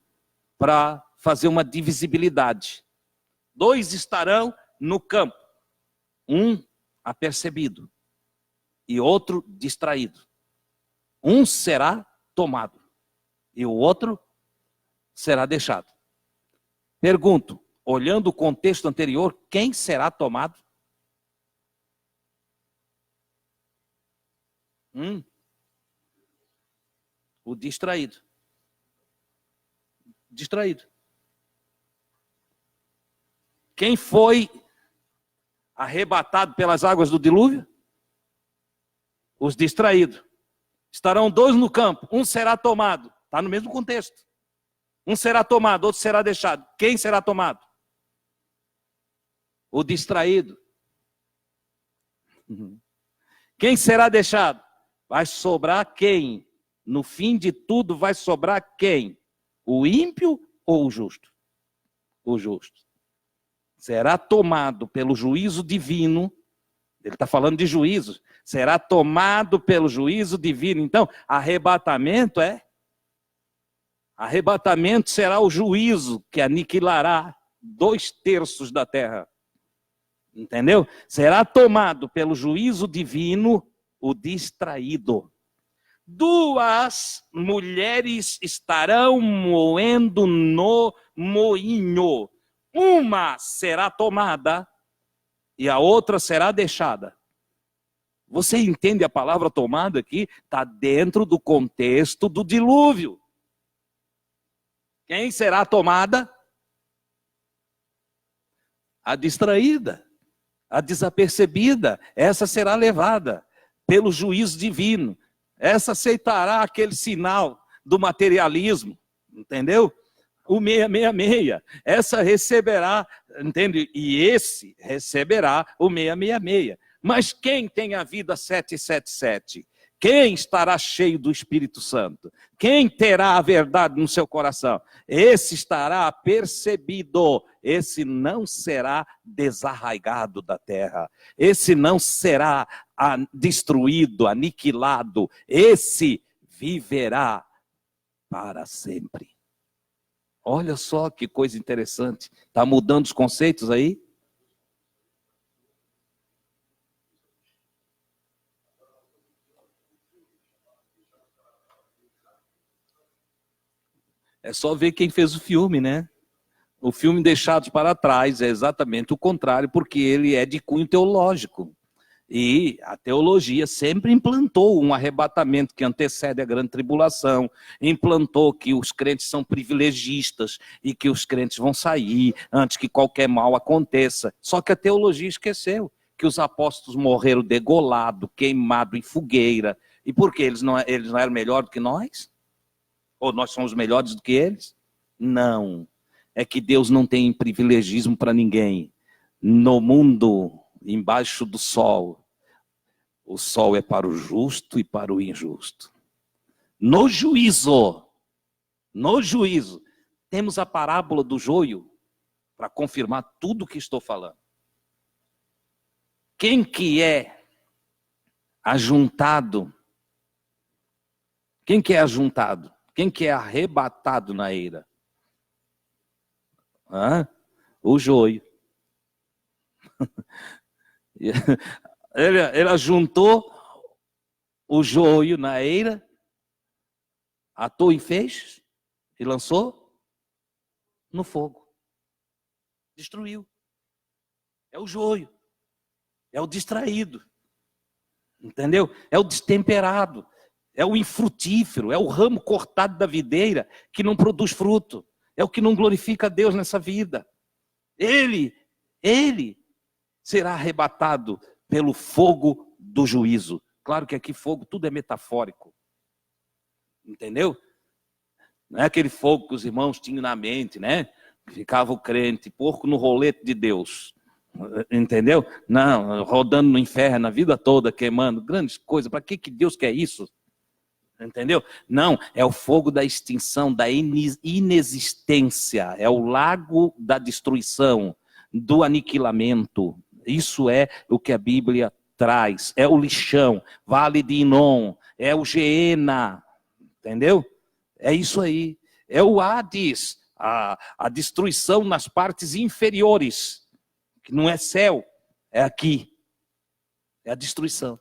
para fazer uma divisibilidade. 2 estarão no campo. Um apercebido e outro distraído. Um será tomado e o outro será deixado. Pergunto, olhando o contexto anterior, quem será tomado? O distraído. Distraído. Quem foi arrebatado pelas águas do dilúvio? Os distraídos. Estarão 2 no campo, um será tomado. Está no mesmo contexto. Um será tomado, outro será deixado. Quem será tomado? O distraído. Quem será deixado? Vai sobrar quem? No fim de tudo vai sobrar quem? O ímpio ou o justo? O justo. Será tomado pelo juízo divino. Ele está falando de juízo. Será tomado pelo juízo divino. Então, arrebatamento Arrebatamento será o juízo que aniquilará 2/3 da terra. Entendeu? Será tomado pelo juízo divino o distraído. 2 mulheres estarão moendo no moinho. Uma será tomada e a outra será deixada. Você entende a palavra tomada aqui? Está dentro do contexto do dilúvio. Quem será tomada? A distraída, a desapercebida. Essa será levada pelo juízo divino. Essa aceitará aquele sinal do materialismo, entendeu? O 666. Essa receberá, entende? E esse receberá o 666. Mas quem tem a vida 777? Quem estará cheio do Espírito Santo? Quem terá a verdade no seu coração? Esse estará percebido. Esse não será desarraigado da terra. Esse não será destruído, aniquilado. Esse viverá para sempre. Olha só que coisa interessante. Está mudando os conceitos aí? É só ver quem fez o filme, né? O filme Deixados para Trás é exatamente o contrário, porque ele é de cunho teológico. E a teologia sempre implantou um arrebatamento que antecede a grande tribulação, implantou que os crentes são privilegistas e que os crentes vão sair antes que qualquer mal aconteça. Só que a teologia esqueceu que os apóstolos morreram degolados, queimados em fogueira. E por quê? Eles não eram melhores do que nós? Ou nós somos melhores do que eles? Não. É que Deus não tem privilegismo para ninguém. No mundo, embaixo do sol, o sol é para o justo e para o injusto. No juízo, temos a parábola do joio para confirmar tudo o que estou falando. Quem que é ajuntado? Quem que é ajuntado? Quem que é arrebatado na eira? O joio. Ele juntou o joio na eira, atou em feixes e lançou no fogo. Destruiu. É o joio. É o distraído. Entendeu? É o destemperado. É o infrutífero. É o ramo cortado da videira que não produz fruto. É o que não glorifica a Deus nessa vida. Ele será arrebatado pelo fogo do juízo. Claro que aqui fogo tudo é metafórico. Entendeu? Não é aquele fogo que os irmãos tinham na mente, né? Ficava o crente, porco no rolete de Deus. Entendeu? Não, rodando no inferno a vida toda, queimando, grandes coisas. Para que Deus quer isso? Entendeu? Não, é o fogo da extinção, da inexistência. É o lago da destruição, do aniquilamento. Isso é o que a Bíblia traz. É o lixão, vale de Inom, é o Geena. Entendeu? É isso aí. É o Hades, a destruição nas partes inferiores. Que não é céu, é aqui. É a destruição.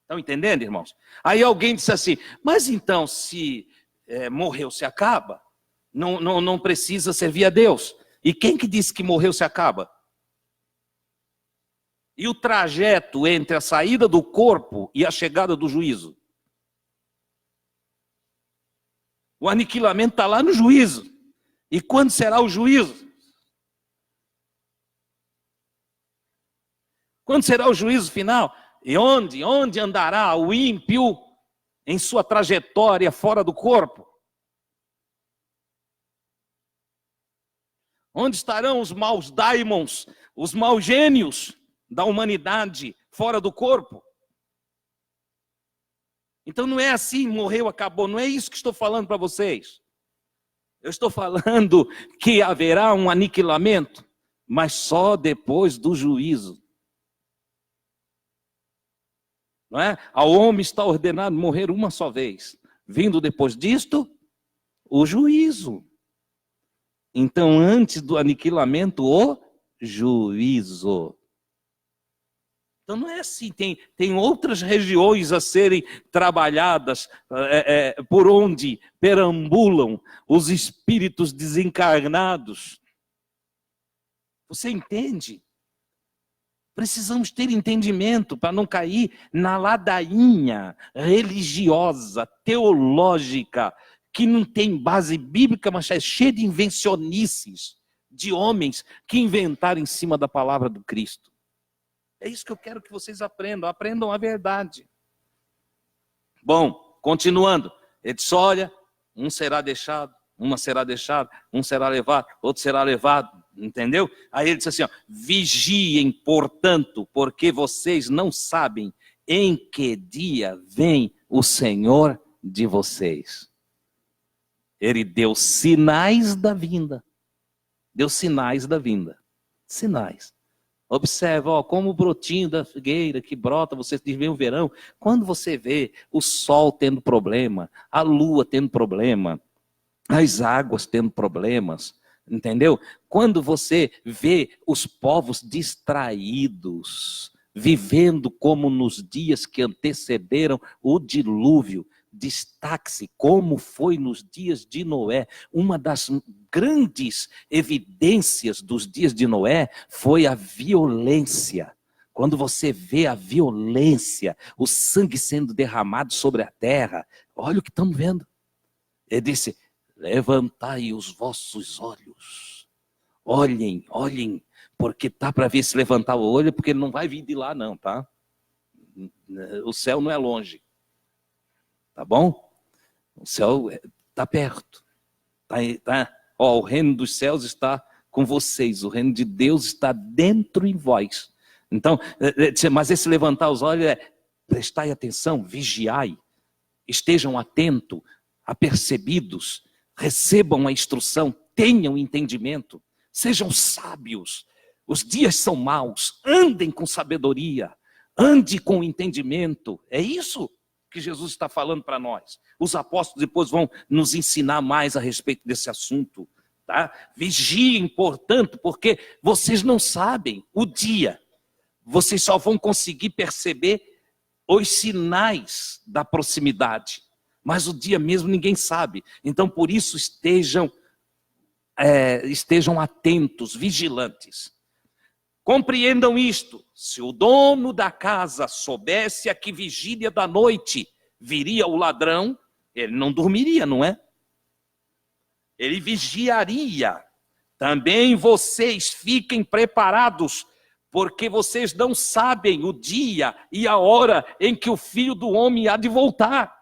Estão entendendo, irmãos? Aí alguém disse assim, mas então se morreu se acaba, não precisa servir a Deus. E quem que disse que morreu se acaba? E o trajeto entre a saída do corpo e a chegada do juízo? O aniquilamento está lá no juízo. E quando será o juízo? Quando será o juízo final? E onde andará o ímpio em sua trajetória fora do corpo? Onde estarão os maus daimons, os maus gênios da humanidade fora do corpo? Então não é assim, morreu, acabou. Não é isso que estou falando para vocês. Eu estou falando que haverá um aniquilamento, mas só depois do juízo. Não é? Ao homem está ordenado morrer uma só vez. Vindo depois disto, o juízo. Então, antes do aniquilamento, o juízo. Então não é assim, tem outras regiões a serem trabalhadas, por onde perambulam os espíritos desencarnados. Você entende? Precisamos ter entendimento para não cair na ladainha religiosa, teológica, que não tem base bíblica, mas é cheia de invencionices, de homens que inventaram em cima da palavra do Cristo. É isso que eu quero que vocês aprendam a verdade. Bom, continuando, ele disse, olha, um será deixado, uma será deixada, um será levado, outro será levado, entendeu? Aí ele disse assim, ó, vigiem, portanto, porque vocês não sabem em que dia vem o Senhor de vocês. Ele deu sinais da vinda. Deu sinais da vinda. Sinais. Observa, ó, como o brotinho da figueira que brota, você vê o verão. Quando você vê o sol tendo problema, a lua tendo problema, as águas tendo problemas, entendeu? Quando você vê os povos distraídos, vivendo como nos dias que antecederam o dilúvio, destaque-se como foi nos dias de Noé. Uma das grandes evidências dos dias de Noé foi a violência. Quando você vê a violência, o sangue sendo derramado sobre a terra, olha o que estamos vendo. Ele disse, levantai os vossos olhos. Olhem, olhem, porque tá para ver se levantar o olho, porque ele não vai vir de lá não, tá? O céu não é longe. Tá bom? O céu está perto. Ó, o reino dos céus está com vocês. O reino de Deus está dentro em vós. Então, mas esse levantar os olhos é prestai atenção, vigiai. Estejam atentos, apercebidos. Recebam a instrução, tenham entendimento. Sejam sábios. Os dias são maus. Andem com sabedoria. Ande com entendimento. É isso que Jesus está falando para nós. Os apóstolos depois vão nos ensinar mais a respeito desse assunto, Tá? Vigiem, portanto, porque vocês não sabem o dia. Vocês só vão conseguir perceber os sinais da proximidade. Mas o dia mesmo ninguém sabe. Então, por isso, estejam atentos, vigilantes. Compreendam isto. Se o dono da casa soubesse a que vigília da noite viria o ladrão, ele não dormiria, não é? Ele vigiaria. Também vocês fiquem preparados, porque vocês não sabem o dia e a hora em que o Filho do Homem há de voltar.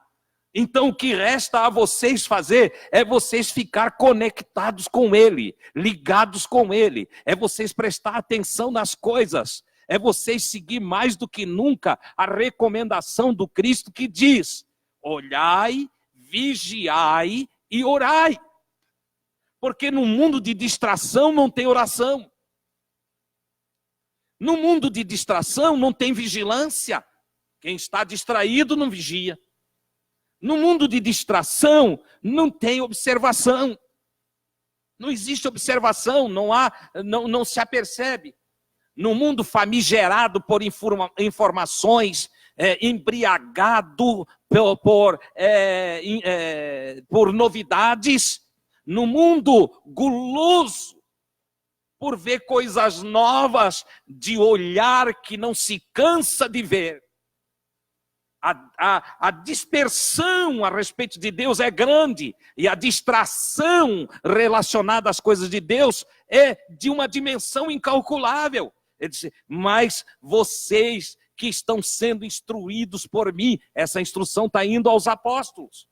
Então o que resta a vocês fazer é vocês ficar conectados com Ele, ligados com Ele, é vocês prestar atenção nas coisas, é vocês seguir mais do que nunca a recomendação do Cristo que diz: olhai, vigiai e orai. Porque no mundo de distração não tem oração. No mundo de distração não tem vigilância. Quem está distraído não vigia. No mundo de distração não tem observação. Não existe observação, não se apercebe. No mundo famigerado por informações, embriagado por novidades, no mundo guloso por ver coisas novas, de olhar que não se cansa de ver. A dispersão a respeito de Deus é grande, e a distração relacionada às coisas de Deus é de uma dimensão incalculável. Ele disse: mas vocês que estão sendo instruídos por mim, essa instrução está indo aos apóstolos.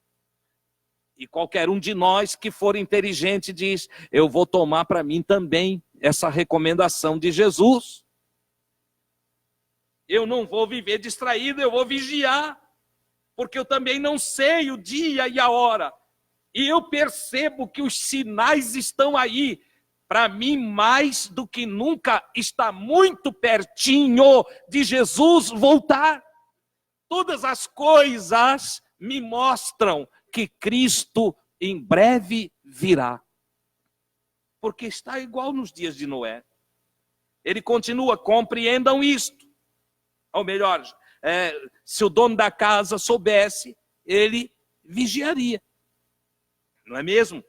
E qualquer um de nós que for inteligente diz: eu vou tomar para mim também essa recomendação de Jesus. Eu não vou viver distraído, eu vou vigiar, porque eu também não sei o dia e a hora. E eu percebo que os sinais estão aí. Para mim, mais do que nunca, está muito pertinho de Jesus voltar. Todas as coisas me mostram que Cristo em breve virá. Porque está igual nos dias de Noé. Ele continua: compreendam isto. Ou melhor, se o dono da casa soubesse, ele vigiaria. Não é mesmo?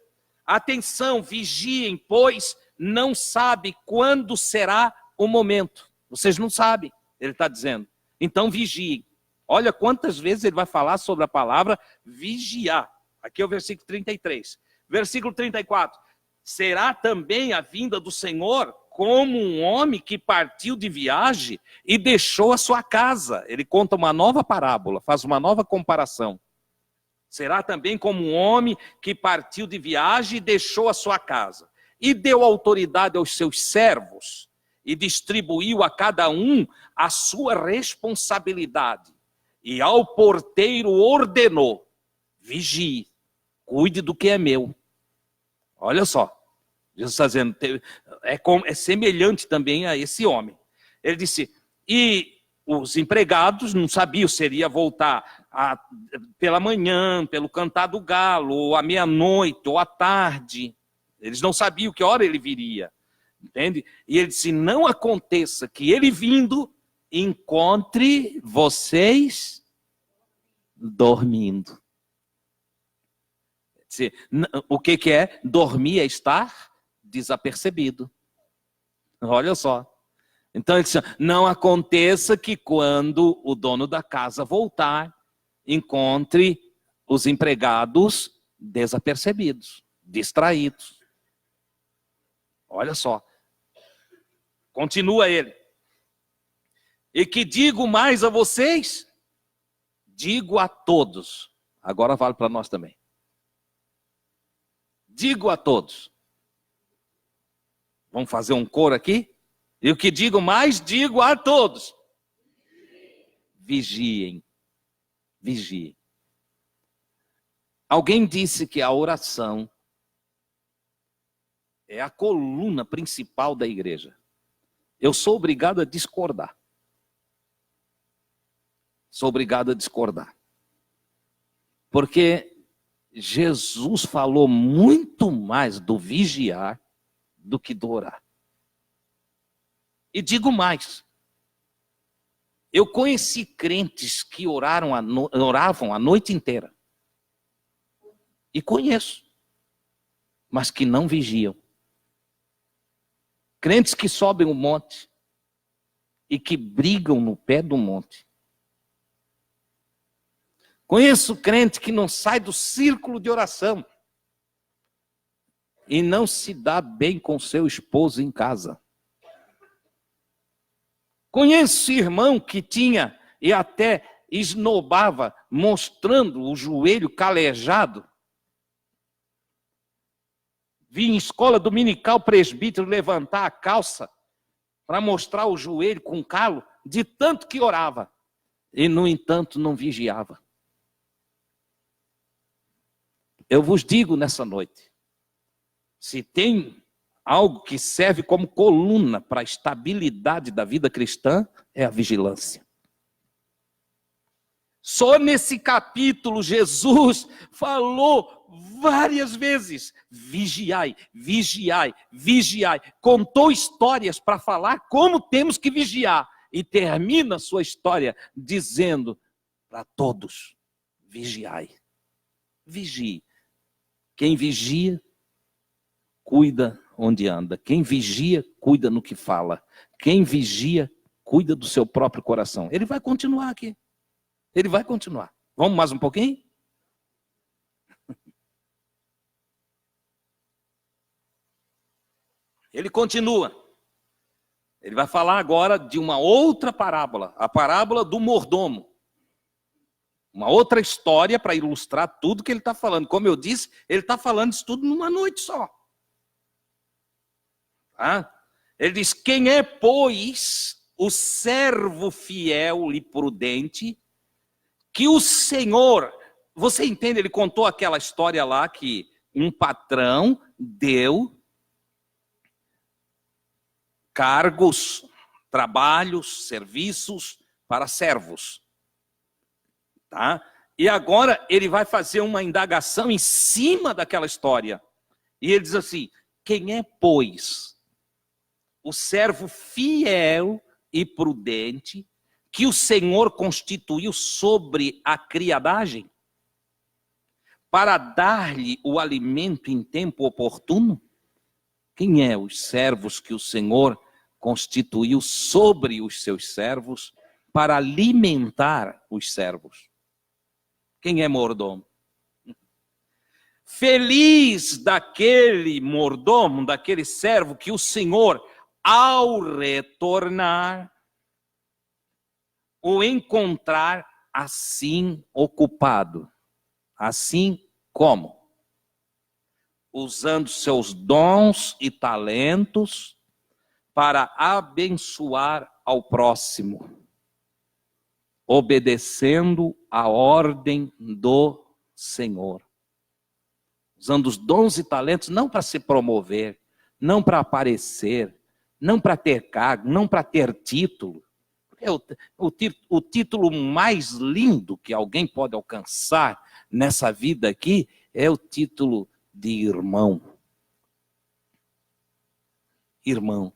Atenção, vigiem, pois não sabe quando será o momento. Vocês não sabem, ele está dizendo. Então vigiem. Olha quantas vezes ele vai falar sobre a palavra vigiar. Aqui é o versículo 33. Versículo 34. Será também a vinda do Senhor como um homem que partiu de viagem e deixou a sua casa. Ele conta uma nova parábola, faz uma nova comparação. Será também como um homem que partiu de viagem e deixou a sua casa. E deu autoridade aos seus servos e distribuiu a cada um a sua responsabilidade. E ao porteiro ordenou: vigie, cuide do que é meu. Olha só, Jesus está dizendo, é semelhante também a esse homem. Ele disse: e os empregados não sabiam se ele ia voltar pela manhã, pelo cantar do galo, ou à meia-noite, ou à tarde. Eles não sabiam que hora ele viria. Entende? E ele disse: não aconteça que ele vindo encontre vocês dormindo. O que é? Dormir é estar desapercebido. Olha só. Então ele disse: não aconteça que quando o dono da casa voltar, encontre os empregados desapercebidos, distraídos. Olha só. Continua ele: e que digo mais a vocês? Digo a todos. Agora vale para nós também. Digo a todos. Vamos fazer um coro aqui? E o que digo mais, digo a todos. Vigiem. Vigiem. Alguém disse que a oração é a coluna principal da igreja. Eu sou obrigado a discordar. Sou obrigado a discordar. Porque Jesus falou muito mais do vigiar do que do orar. E digo mais, eu conheci crentes que oravam a noite inteira. E conheço, mas que não vigiam. Crentes que sobem o monte e que brigam no pé do monte. Conheço crente que não sai do círculo de oração e não se dá bem com seu esposo em casa. Conheço irmão que tinha e até esnobava, mostrando o joelho calejado. Vi em escola dominical presbítero levantar a calça para mostrar o joelho com calo, de tanto que orava. E, no entanto, não vigiava. Eu vos digo nessa noite, se tem algo que serve como coluna para a estabilidade da vida cristã, é a vigilância. Só nesse capítulo, Jesus falou várias vezes, vigiai, vigiai, vigiai. Contou histórias para falar como temos que vigiar. E termina sua história dizendo para todos, vigiai, vigie. Quem vigia, cuida onde anda. Quem vigia, cuida no que fala. Quem vigia, cuida do seu próprio coração. Ele vai continuar aqui. Ele vai continuar. Vamos mais um pouquinho? Ele continua. Ele vai falar agora de uma outra parábola, a parábola do mordomo. Uma outra história para ilustrar tudo que ele está falando. Como eu disse, ele está falando isso tudo numa noite só. Tá? Ele diz, quem é, pois, o servo fiel e prudente, que o Senhor... Você entende, ele contou aquela história lá que um patrão deu cargos, trabalhos, serviços para servos. Tá? E agora ele vai fazer uma indagação em cima daquela história. E ele diz assim, quem é, pois, o servo fiel e prudente que o Senhor constituiu sobre a criadagem para dar-lhe o alimento em tempo oportuno? Quem é os servos que o Senhor constituiu sobre os seus servos para alimentar os servos? Quem é mordomo? Feliz daquele mordomo, daquele servo que o Senhor, ao retornar, o encontrar assim ocupado. Assim como? Usando seus dons e talentos para abençoar ao próximo, obedecendo a ordem do Senhor. Usando os dons e talentos não para se promover, não para aparecer, não para ter cargo, não para ter título. O título mais lindo que alguém pode alcançar nessa vida aqui é o título de irmão. Irmão.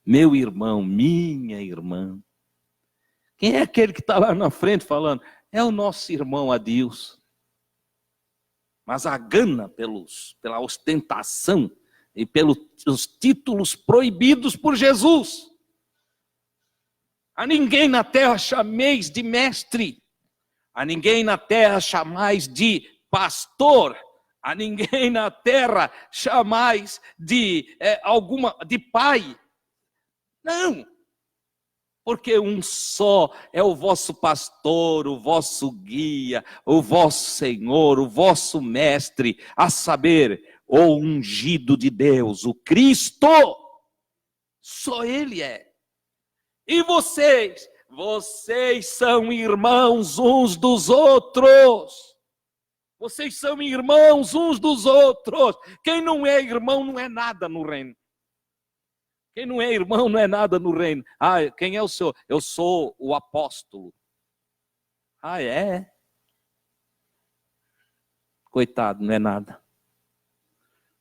Meu irmão, minha irmã. Quem é aquele que está lá na frente falando? É o nosso irmão Adilson. Mas a gana pela ostentação e pelos títulos proibidos por Jesus. A ninguém na terra chameis de mestre. A ninguém na terra chamais de pastor. A ninguém na terra chamais de pai. Não. Porque um só é o vosso pastor, o vosso guia, o vosso Senhor, o vosso mestre, a saber, o ungido de Deus, o Cristo. Só Ele é. E vocês são irmãos uns dos outros. Vocês são irmãos uns dos outros. Quem não é irmão não é nada no reino. Quem não é irmão não é nada no reino. Ah, quem é o senhor? Eu sou o apóstolo. Ah, é? Coitado, não é nada.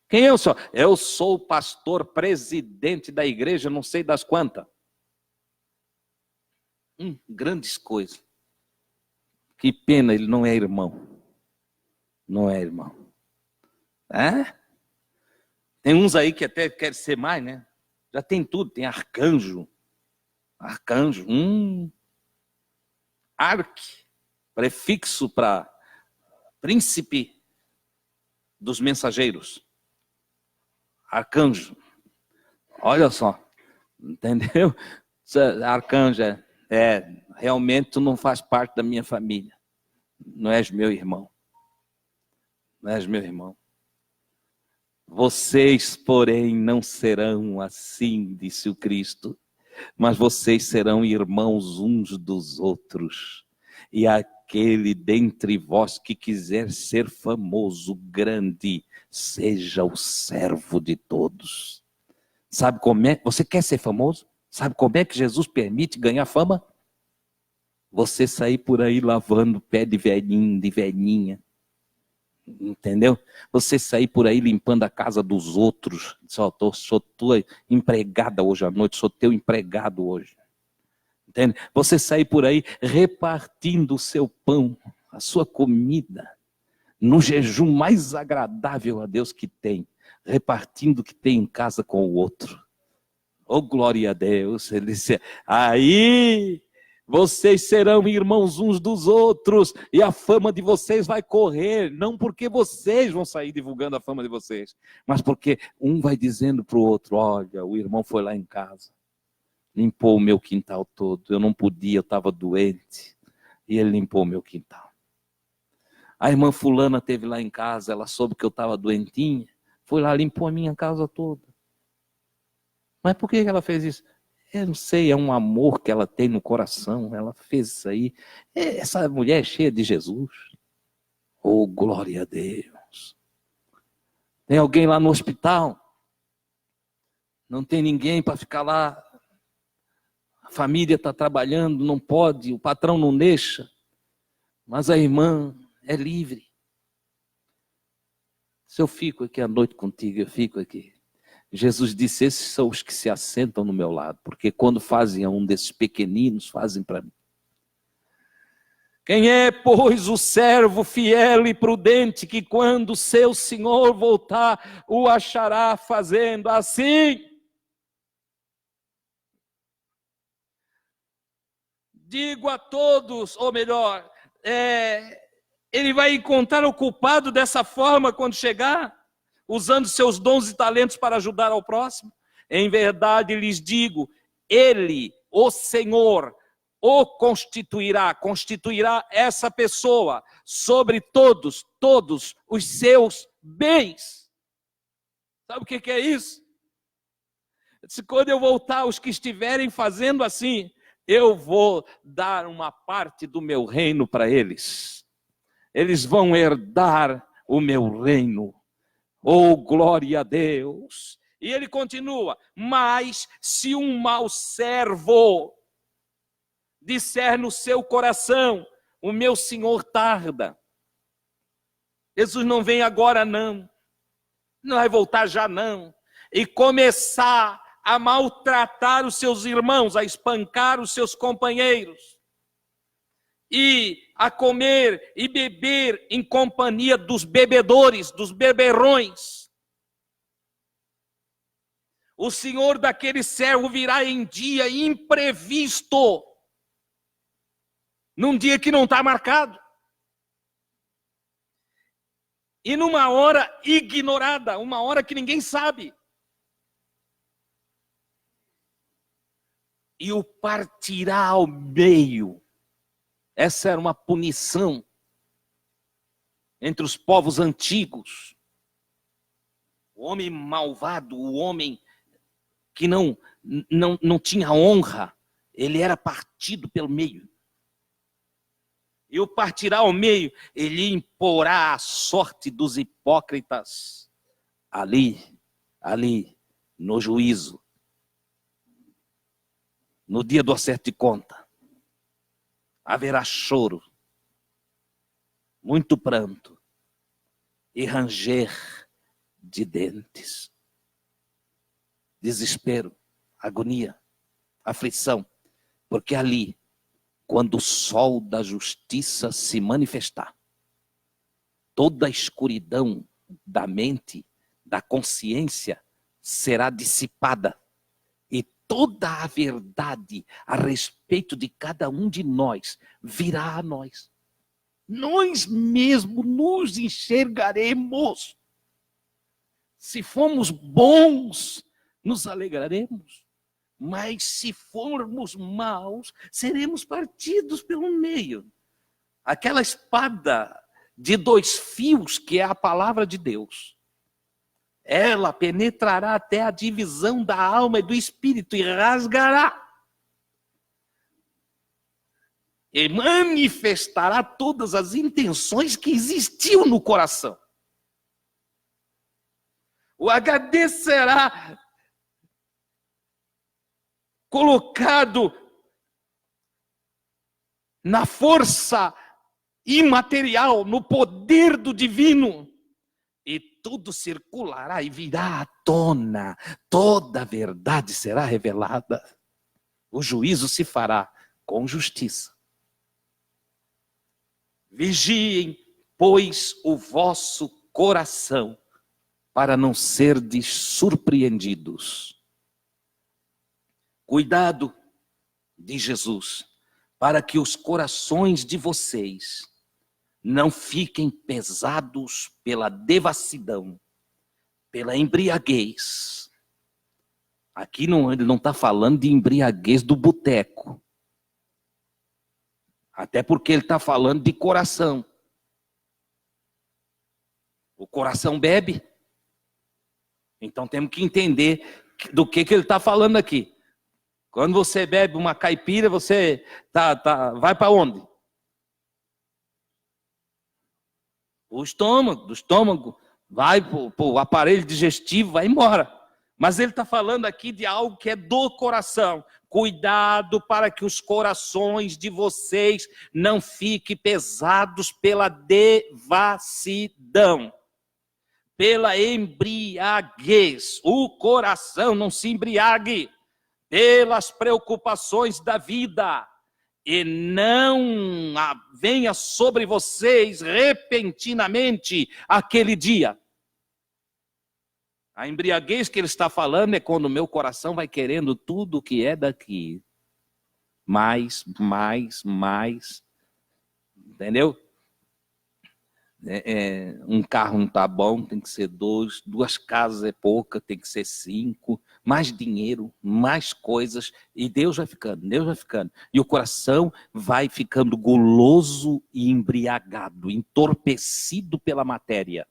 Quem eu sou? Eu sou o pastor presidente da igreja, não sei das quantas. Grandes coisas. Que pena, ele não é irmão. Não é irmão. É? Tem uns aí que até querem ser mais, né? Já tem tudo, tem arcanjo. Arcanjo. Arque. Prefixo para príncipe dos mensageiros. Arcanjo. Olha só. Entendeu? Arcanjo realmente tu não faz parte da minha família. Não és meu irmão. Não és meu irmão. Vocês, porém, não serão assim, disse o Cristo, mas vocês serão irmãos uns dos outros. E aquele dentre vós que quiser ser famoso, grande, seja o servo de todos. Sabe como é? Você quer ser famoso? Sabe como é que Jesus permite ganhar fama? Você sair por aí lavando pé de velhinho, de velhinha. Entendeu? Você sair por aí limpando a casa dos outros. Sou tua empregada hoje à noite, sou teu empregado hoje. Entende? Você sair por aí repartindo o seu pão, a sua comida, no jejum mais agradável a Deus que tem, repartindo o que tem em casa com o outro. Oh, glória a Deus. Ele disse, aí vocês serão irmãos uns dos outros e a fama de vocês vai correr, não porque vocês vão sair divulgando a fama de vocês, mas porque um vai dizendo para o outro, olha, o irmão foi lá em casa, limpou o meu quintal todo, eu não podia, eu estava doente, e ele limpou o meu quintal. A irmã fulana esteve lá em casa, ela soube que eu estava doentinha, foi lá, limpou a minha casa toda. Mas por que ela fez isso? Eu não sei, é um amor que ela tem no coração, ela fez isso aí. Essa mulher é cheia de Jesus. Oh, glória a Deus. Tem alguém lá no hospital? Não tem ninguém para ficar lá. A família está trabalhando, não pode, o patrão não deixa. Mas a irmã é livre. Se eu fico aqui à noite contigo, eu fico aqui. Jesus disse, esses são os que se assentam no meu lado, porque quando fazem a um desses pequeninos, fazem para mim. Quem é, pois, o servo fiel e prudente, que quando seu senhor voltar, o achará fazendo assim? Digo a todos, ou melhor, ele vai encontrar o culpado dessa forma quando chegar? Usando seus dons e talentos para ajudar ao próximo? Em verdade lhes digo, ele, o Senhor, o constituirá essa pessoa sobre todos os seus bens. Sabe o que é isso? Se quando eu voltar, os que estiverem fazendo assim, eu vou dar uma parte do meu reino para eles. Eles vão herdar o meu reino. Oh, glória a Deus! E ele continua, mas se um mau servo disser no seu coração, o meu senhor tarda. Jesus não vem agora não vai voltar já não. E começar a maltratar os seus irmãos, a espancar os seus companheiros. E a comer e beber em companhia dos bebedores, dos beberrões. O senhor daquele servo virá em dia imprevisto, num dia que não está marcado, e numa hora ignorada, uma hora que ninguém sabe, e o partirá ao meio. Essa era uma punição entre os povos antigos. O homem malvado, o homem que não tinha honra, ele era partido pelo meio. E o partirá ao meio, ele imporá a sorte dos hipócritas ali, no juízo, no dia do acerto de conta. Haverá choro, muito pranto, e ranger de dentes. Desespero, agonia, aflição, porque ali, quando o sol da justiça se manifestar, toda a escuridão da mente, da consciência, será dissipada. E toda a verdade a respeito de cada um de nós virá a nós. Nós mesmos nos enxergaremos. Se formos bons, nos alegraremos. Mas se formos maus, seremos partidos pelo meio. Aquela espada de 2 fios que é a palavra de Deus, ela penetrará até a divisão da alma e do espírito e rasgará. E manifestará todas as intenções que existiam no coração. O HD será colocado na força imaterial, no poder do divino. E tudo circulará e virá à tona. Toda a verdade será revelada. O juízo se fará com justiça. Vigiem, pois, o vosso coração, para não serdes surpreendidos. Cuidado, diz Jesus, para que os corações de vocês não fiquem pesados pela devassidão, pela embriaguez. Aqui ele não está falando de embriaguez do boteco. Até porque ele está falando de coração. O coração bebe. Então temos que entender do que ele está falando aqui. Quando você bebe uma caipira, você vai para onde? O estômago, do estômago, vai para o aparelho digestivo, vai embora. Mas ele está falando aqui de algo que é do coração. Cuidado para que os corações de vocês não fiquem pesados pela devassidão, pela embriaguez. O coração não se embriague pelas preocupações da vida. E não venha sobre vocês repentinamente aquele dia. A embriaguez que ele está falando é quando o meu coração vai querendo tudo que é daqui. Mais. Entendeu? Um carro não está bom, tem que ser 2. 2 casas é pouca, tem que ser 5. Mais dinheiro, mais coisas. E Deus vai ficando. E o coração vai ficando guloso e embriagado, entorpecido pela matéria.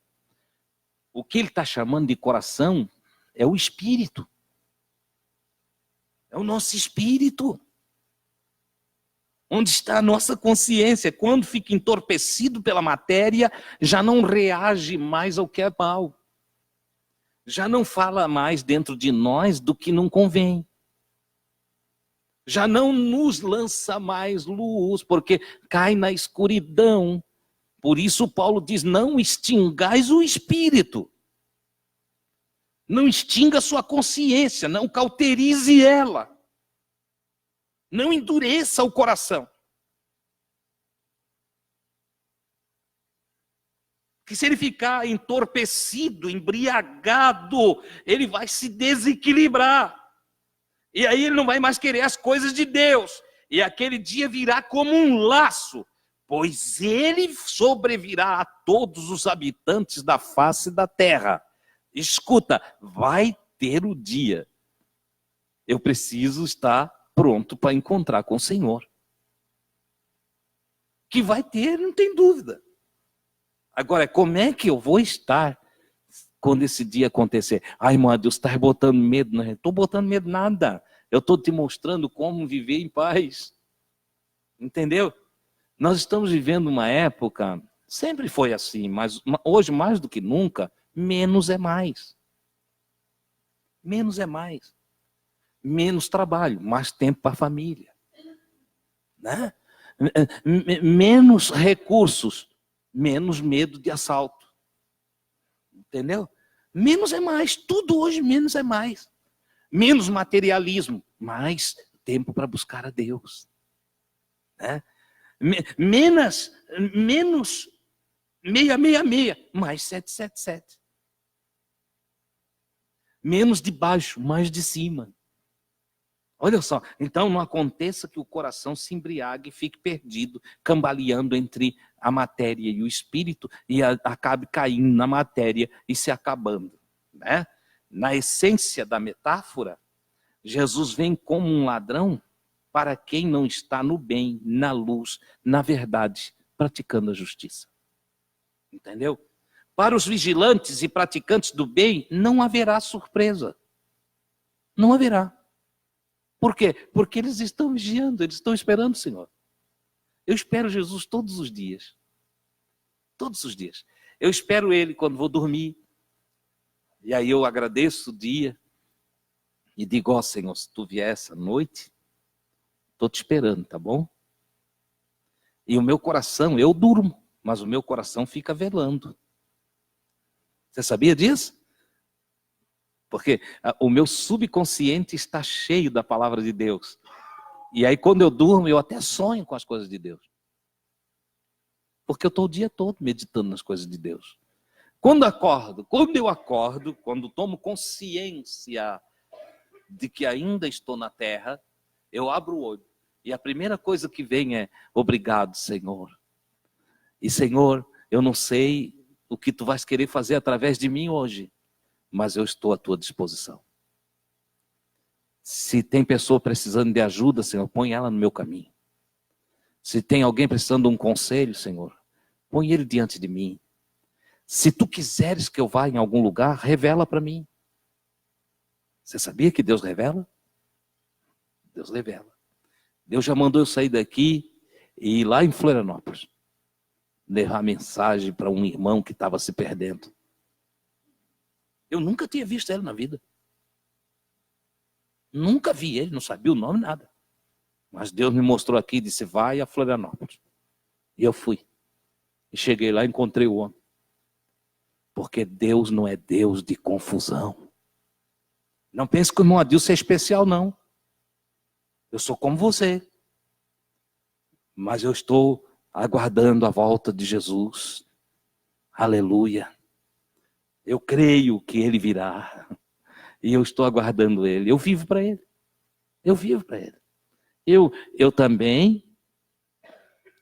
O que ele está chamando de coração é o espírito. É o nosso espírito. Onde está a nossa consciência? Quando fica entorpecido pela matéria, já não reage mais ao que é mal. Já não fala mais dentro de nós do que não convém. Já não nos lança mais luz, porque cai na escuridão. Por isso Paulo diz, não extingais o espírito. Não extinga sua consciência, não cauterize ela. Não endureça o coração. Que se ele ficar entorpecido, embriagado, ele vai se desequilibrar. E aí ele não vai mais querer as coisas de Deus. E aquele dia virá como um laço, pois ele sobrevirá a todos os habitantes da face da terra. Escuta, vai ter o dia. Eu preciso estar pronto para encontrar com o Senhor. Que vai ter, não tem dúvida. Agora, como é que eu vou estar quando esse dia acontecer? Ai, meu Deus, está botando medo. Não estou botando medo nada. Eu estou te mostrando como viver em paz. Entendeu? Nós estamos vivendo uma época, sempre foi assim, mas hoje mais do que nunca, menos é mais. Menos é mais. Menos trabalho, mais tempo para a família. Né? Menos recursos, menos medo de assalto. Entendeu? Menos é mais. Tudo hoje menos é mais. Menos materialismo, mais tempo para buscar a Deus. Né? Menos 666, mais 777. Menos de baixo, mais de cima. Olha só, então não aconteça que o coração se embriague e fique perdido, cambaleando entre a matéria e o espírito, e acabe caindo na matéria e se acabando. Né? Na essência da metáfora, Jesus vem como um ladrão para quem não está no bem, na luz, na verdade, praticando a justiça. Entendeu? Para os vigilantes e praticantes do bem, não haverá surpresa. Não haverá. Por quê? Porque eles estão vigiando, eles estão esperando o Senhor. Eu espero Jesus todos os dias. Todos os dias. Eu espero Ele quando vou dormir. E aí eu agradeço o dia. E digo, ó Senhor, se Tu vier essa noite, estou te esperando, tá bom? E o meu coração, eu durmo, mas o meu coração fica velando. Você sabia disso? Porque o meu subconsciente está cheio da palavra de Deus. E aí quando eu durmo, eu até sonho com as coisas de Deus. Porque eu estou o dia todo meditando nas coisas de Deus. Quando eu acordo, quando tomo consciência de que ainda estou na terra, eu abro o olho. E a primeira coisa que vem é, obrigado, Senhor. E Senhor, eu não sei o que Tu vais querer fazer através de mim hoje, mas eu estou à Tua disposição. Se tem pessoa precisando de ajuda, Senhor, põe ela no meu caminho. Se tem alguém precisando de um conselho, Senhor, põe ele diante de mim. Se Tu quiseres que eu vá em algum lugar, revela para mim. Você sabia que Deus revela? Deus revela. Deus já mandou eu sair daqui e ir lá em Florianópolis levar mensagem para um irmão que estava se perdendo. Eu nunca tinha visto ele na vida. Nunca vi ele, não sabia o nome, nada. Mas Deus me mostrou aqui e disse, vai a Florianópolis. E eu fui. E cheguei lá e encontrei o homem. Porque Deus não é Deus de confusão. Não pense que o irmão Adilson é especial, não. Eu sou como você. Mas eu estou aguardando a volta de Jesus. Aleluia. Eu creio que Ele virá. E eu estou aguardando Ele. Eu vivo para Ele. Eu vivo para Ele. Eu também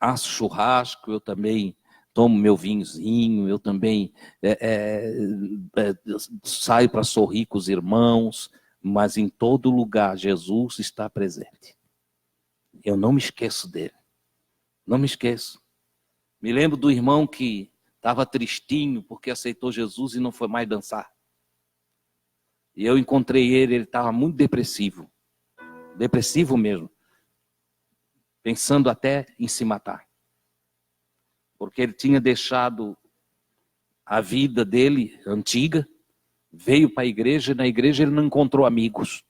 asso churrasco, eu também tomo meu vinhozinho, eu também saio para sorrir com os irmãos, mas em todo lugar Jesus está presente. Eu não me esqueço dele. Não me esqueço. Me lembro do irmão que estava tristinho porque aceitou Jesus e não foi mais dançar. E eu encontrei ele estava muito depressivo. Depressivo mesmo. Pensando até em se matar. Porque ele tinha deixado a vida dele antiga, veio para a igreja, e na igreja ele não encontrou amigos.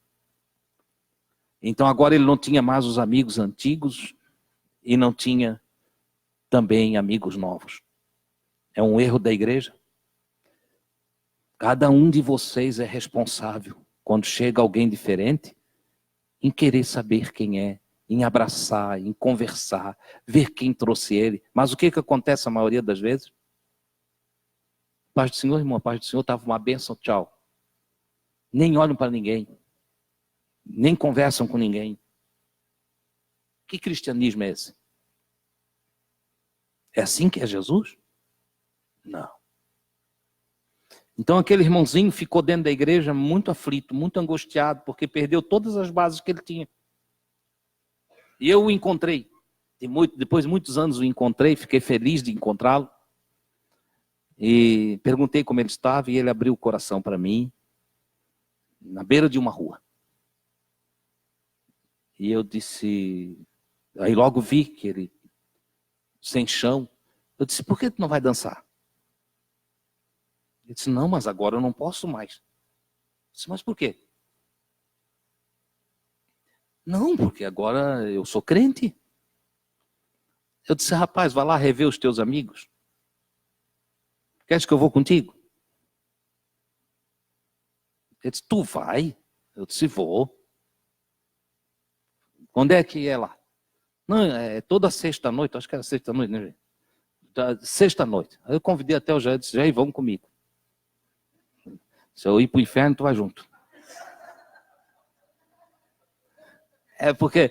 Então agora ele não tinha mais os amigos antigos e não tinha também amigos novos. É um erro da igreja. Cada um de vocês é responsável, quando chega alguém diferente, em querer saber quem é, em abraçar, em conversar, ver quem trouxe ele. Mas o que acontece a maioria das vezes? Paz do Senhor, irmão, a paz do Senhor, estava uma bênção, tchau. Nem olham para ninguém, nem conversam com ninguém. Que cristianismo é esse? É assim que é Jesus? Não. Então aquele irmãozinho ficou dentro da igreja muito aflito, muito angustiado, porque perdeu todas as bases que ele tinha. E eu o encontrei. Depois de muitos anos o encontrei, fiquei feliz de encontrá-lo. E perguntei como ele estava e ele abriu o coração para mim, na beira de uma rua. E eu disse, aí logo vi que ele, sem chão, eu disse, por que tu não vai dançar? Ele disse, não, mas agora eu não posso mais. Eu disse, mas por quê? Não, porque agora eu sou crente. Eu disse, rapaz, vai lá rever os teus amigos. Queres que eu vou contigo? Ele disse, tu vai? Eu disse, vou. Quando é que é lá? Não, é toda sexta-noite, acho que era sexta-noite, né, gente? Sexta-noite. Aí eu convidei até o Jair, disse, Jair, vamos comigo. Se eu ir para o inferno, tu vai junto. É porque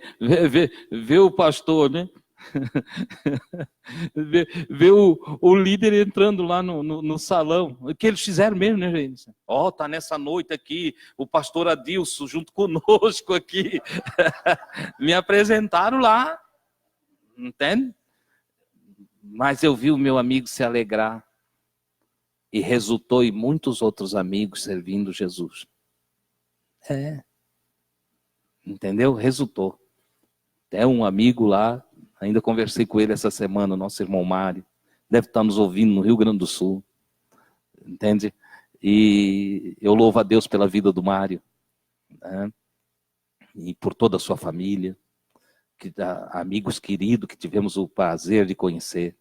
vê o pastor, né? vê o líder entrando lá no salão. O que eles fizeram mesmo, né, gente? Ó, tá nessa noite aqui, o pastor Adilson junto conosco aqui. Me apresentaram lá. Entende? Mas eu vi o meu amigo se alegrar. E resultou em muitos outros amigos servindo Jesus. Entendeu? Resultou. Até um amigo lá, ainda conversei com ele essa semana, o nosso irmão Mário. Deve estar nos ouvindo no Rio Grande do Sul. Entende? E eu louvo a Deus pela vida do Mário. Né? E por toda a sua família. Amigos queridos que tivemos o prazer de conhecer.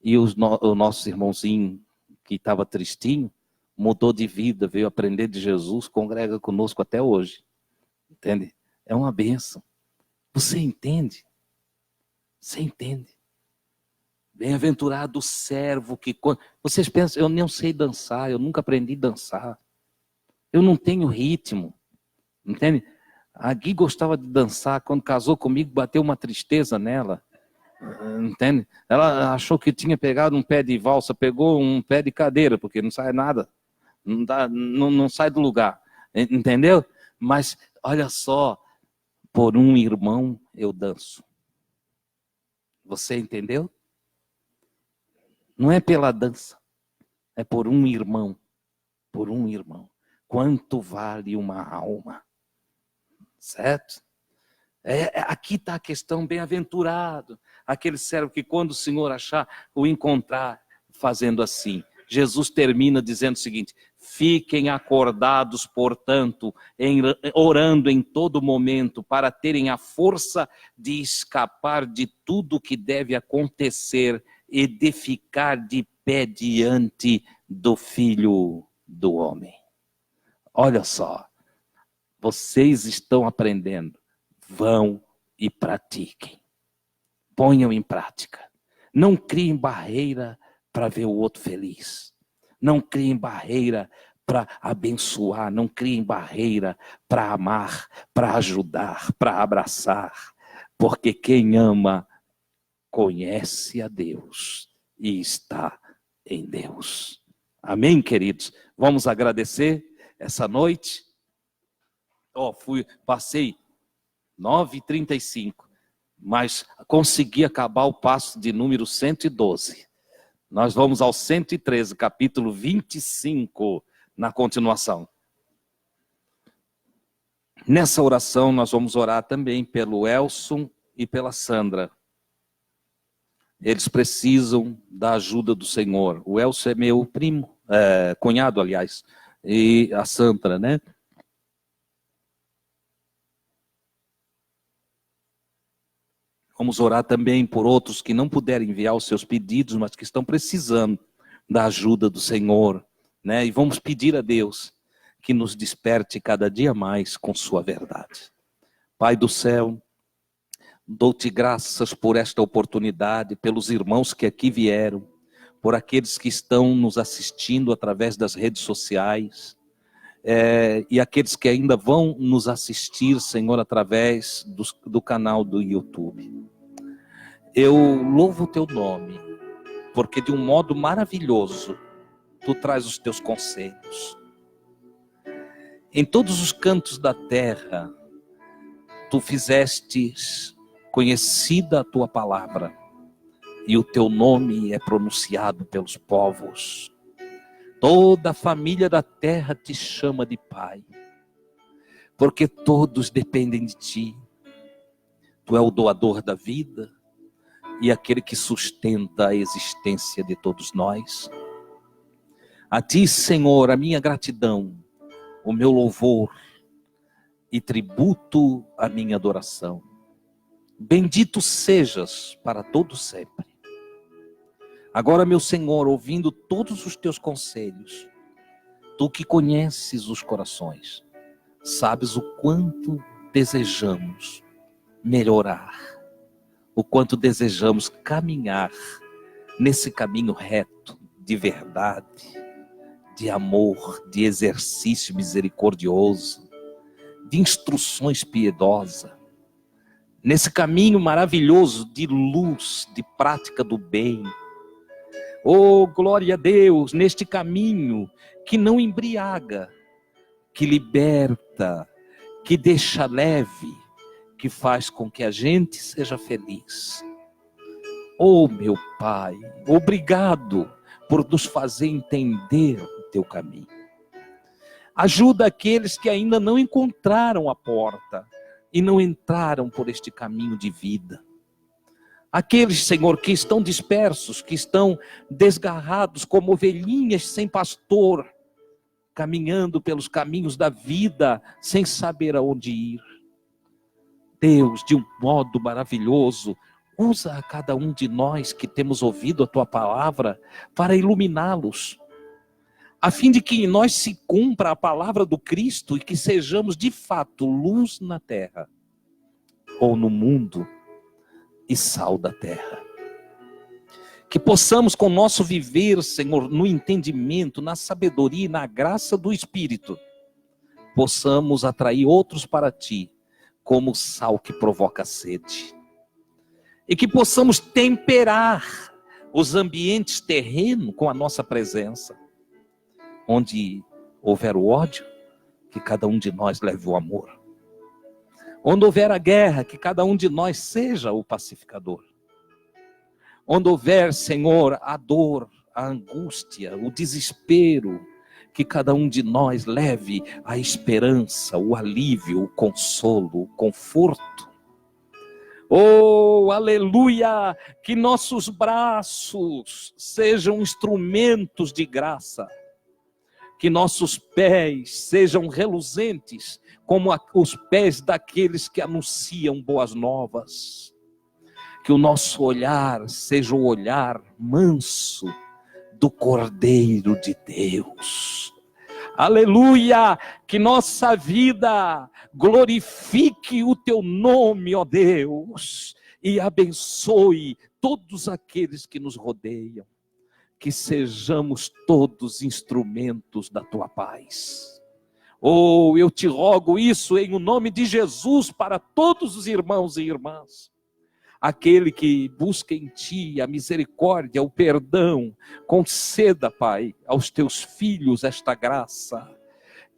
E o nosso irmãozinho que estava tristinho, mudou de vida, veio aprender de Jesus, congrega conosco até hoje. Entende? É uma bênção. Você entende? Você entende? Bem-aventurado o servo que... Vocês pensam, eu não sei dançar, eu nunca aprendi a dançar. Eu não tenho ritmo. Entende? A Gui gostava de dançar, quando casou comigo, bateu uma tristeza nela. Entende? Ela achou que tinha pegado um pé de valsa, pegou um pé de cadeira, porque não sai nada. Não sai do lugar. Entendeu? Mas, olha só, por um irmão eu danço. Você entendeu? Não é pela dança, é por um irmão. Por um irmão. Quanto vale uma alma? Certo? Aqui está a questão, bem-aventurado. Aquele servo que quando o Senhor achar, o encontrar fazendo assim. Jesus termina dizendo o seguinte, fiquem acordados, portanto, orando em todo momento, para terem a força de escapar de tudo que deve acontecer e de ficar de pé diante do Filho do Homem. Olha só, vocês estão aprendendo. Vão e pratiquem. Ponham em prática. Não criem barreira para ver o outro feliz. Não criem barreira para abençoar. Não criem barreira para amar, para ajudar, para abraçar. Porque quem ama conhece a Deus e está em Deus. Amém, queridos? Vamos agradecer essa noite. Passei 9h35, mas consegui acabar o passo de número 112. Nós vamos ao 113, capítulo 25, na continuação. Nessa oração nós vamos orar também pelo Elson e pela Sandra. Eles precisam da ajuda do Senhor. O Elson é meu primo, cunhado, aliás, e a Sandra, né? Vamos orar também por outros que não puderem enviar os seus pedidos, mas que estão precisando da ajuda do Senhor, né? E vamos pedir a Deus que nos desperte cada dia mais com sua verdade. Pai do céu, dou-te graças por esta oportunidade, pelos irmãos que aqui vieram, por aqueles que estão nos assistindo através das redes sociais, e aqueles que ainda vão nos assistir, Senhor, através do canal do YouTube. Eu louvo o teu nome, porque de um modo maravilhoso, tu traz os teus conselhos. Em todos os cantos da terra, tu fizestes conhecida a tua palavra, e o teu nome é pronunciado pelos povos. Toda a família da terra te chama de Pai, porque todos dependem de ti. Tu é o doador da vida e aquele que sustenta a existência de todos nós. A ti, Senhor, a minha gratidão, o meu louvor e tributo a minha adoração. Bendito sejas para todo sempre. Agora, meu Senhor, ouvindo todos os teus conselhos, Tu que conheces os corações, sabes o quanto desejamos melhorar, o quanto desejamos caminhar nesse caminho reto de verdade, de amor, de exercício misericordioso, de instruções piedosas, nesse caminho maravilhoso de luz, de prática do bem. Oh, glória a Deus, neste caminho que não embriaga, que liberta, que deixa leve, que faz com que a gente seja feliz. Oh, meu Pai, obrigado por nos fazer entender o teu caminho. Ajuda aqueles que ainda não encontraram a porta e não entraram por este caminho de vida. Aqueles, Senhor, que estão dispersos, que estão desgarrados como ovelhinhas sem pastor, caminhando pelos caminhos da vida, sem saber aonde ir. Deus, de um modo maravilhoso, usa a cada um de nós que temos ouvido a tua palavra para iluminá-los, a fim de que em nós se cumpra a palavra do Cristo e que sejamos de fato luz na terra, ou no mundo, e sal da terra. Que possamos com o nosso viver, Senhor, no entendimento, na sabedoria e na graça do Espírito, possamos atrair outros para ti, como o sal que provoca sede. E que possamos temperar os ambientes terrenos com a nossa presença. Onde houver o ódio, que cada um de nós leve o amor. Onde houver a guerra, que cada um de nós seja o pacificador. Onde houver, Senhor, a dor, a angústia, o desespero, que cada um de nós leve a esperança, o alívio, o consolo, o conforto. Oh, aleluia! Que nossos braços sejam instrumentos de graça. Que nossos pés sejam reluzentes como os pés daqueles que anunciam boas novas. Que o nosso olhar seja o olhar manso do Cordeiro de Deus. Aleluia! Que nossa vida glorifique o teu nome, ó Deus, e abençoe todos aqueles que nos rodeiam. Que sejamos todos instrumentos da tua paz. Oh, eu te rogo isso em o nome de Jesus para todos os irmãos e irmãs. Aquele que busca em ti a misericórdia, o perdão, conceda, Pai, aos teus filhos esta graça.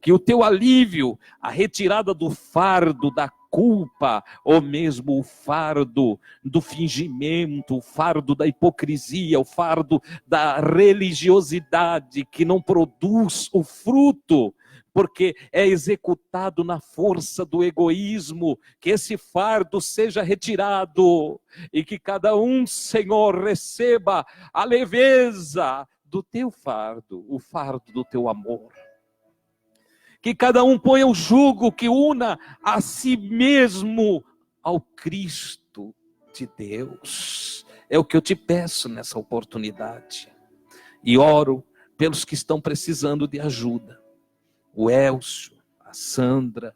Que o teu alívio, a retirada do fardo, da culpa, ou mesmo o fardo do fingimento, o fardo da hipocrisia, o fardo da religiosidade que não produz o fruto, porque é executado na força do egoísmo, que esse fardo seja retirado e que cada um, Senhor, receba a leveza do teu fardo, o fardo do teu amor. Que cada um ponha o jugo que una a si mesmo ao Cristo de Deus. É o que eu te peço nessa oportunidade. E oro pelos que estão precisando de ajuda. O Elcio, a Sandra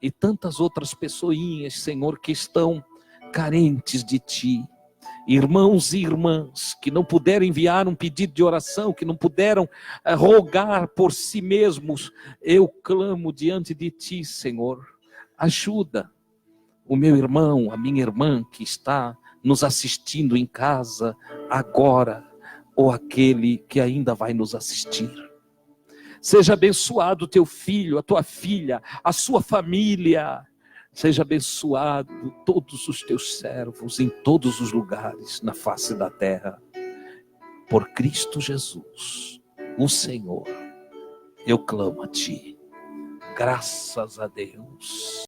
e tantas outras pessoinhas, Senhor, que estão carentes de ti. Irmãos e irmãs que não puderam enviar um pedido de oração, que não puderam rogar por si mesmos, eu clamo diante de ti, Senhor, ajuda o meu irmão, a minha irmã que está nos assistindo em casa agora, ou aquele que ainda vai nos assistir. Seja abençoado o teu filho, a tua filha, a sua família. Seja abençoado todos os teus servos em todos os lugares na face da terra. Por Cristo Jesus, o Senhor, eu clamo a ti. Graças a Deus.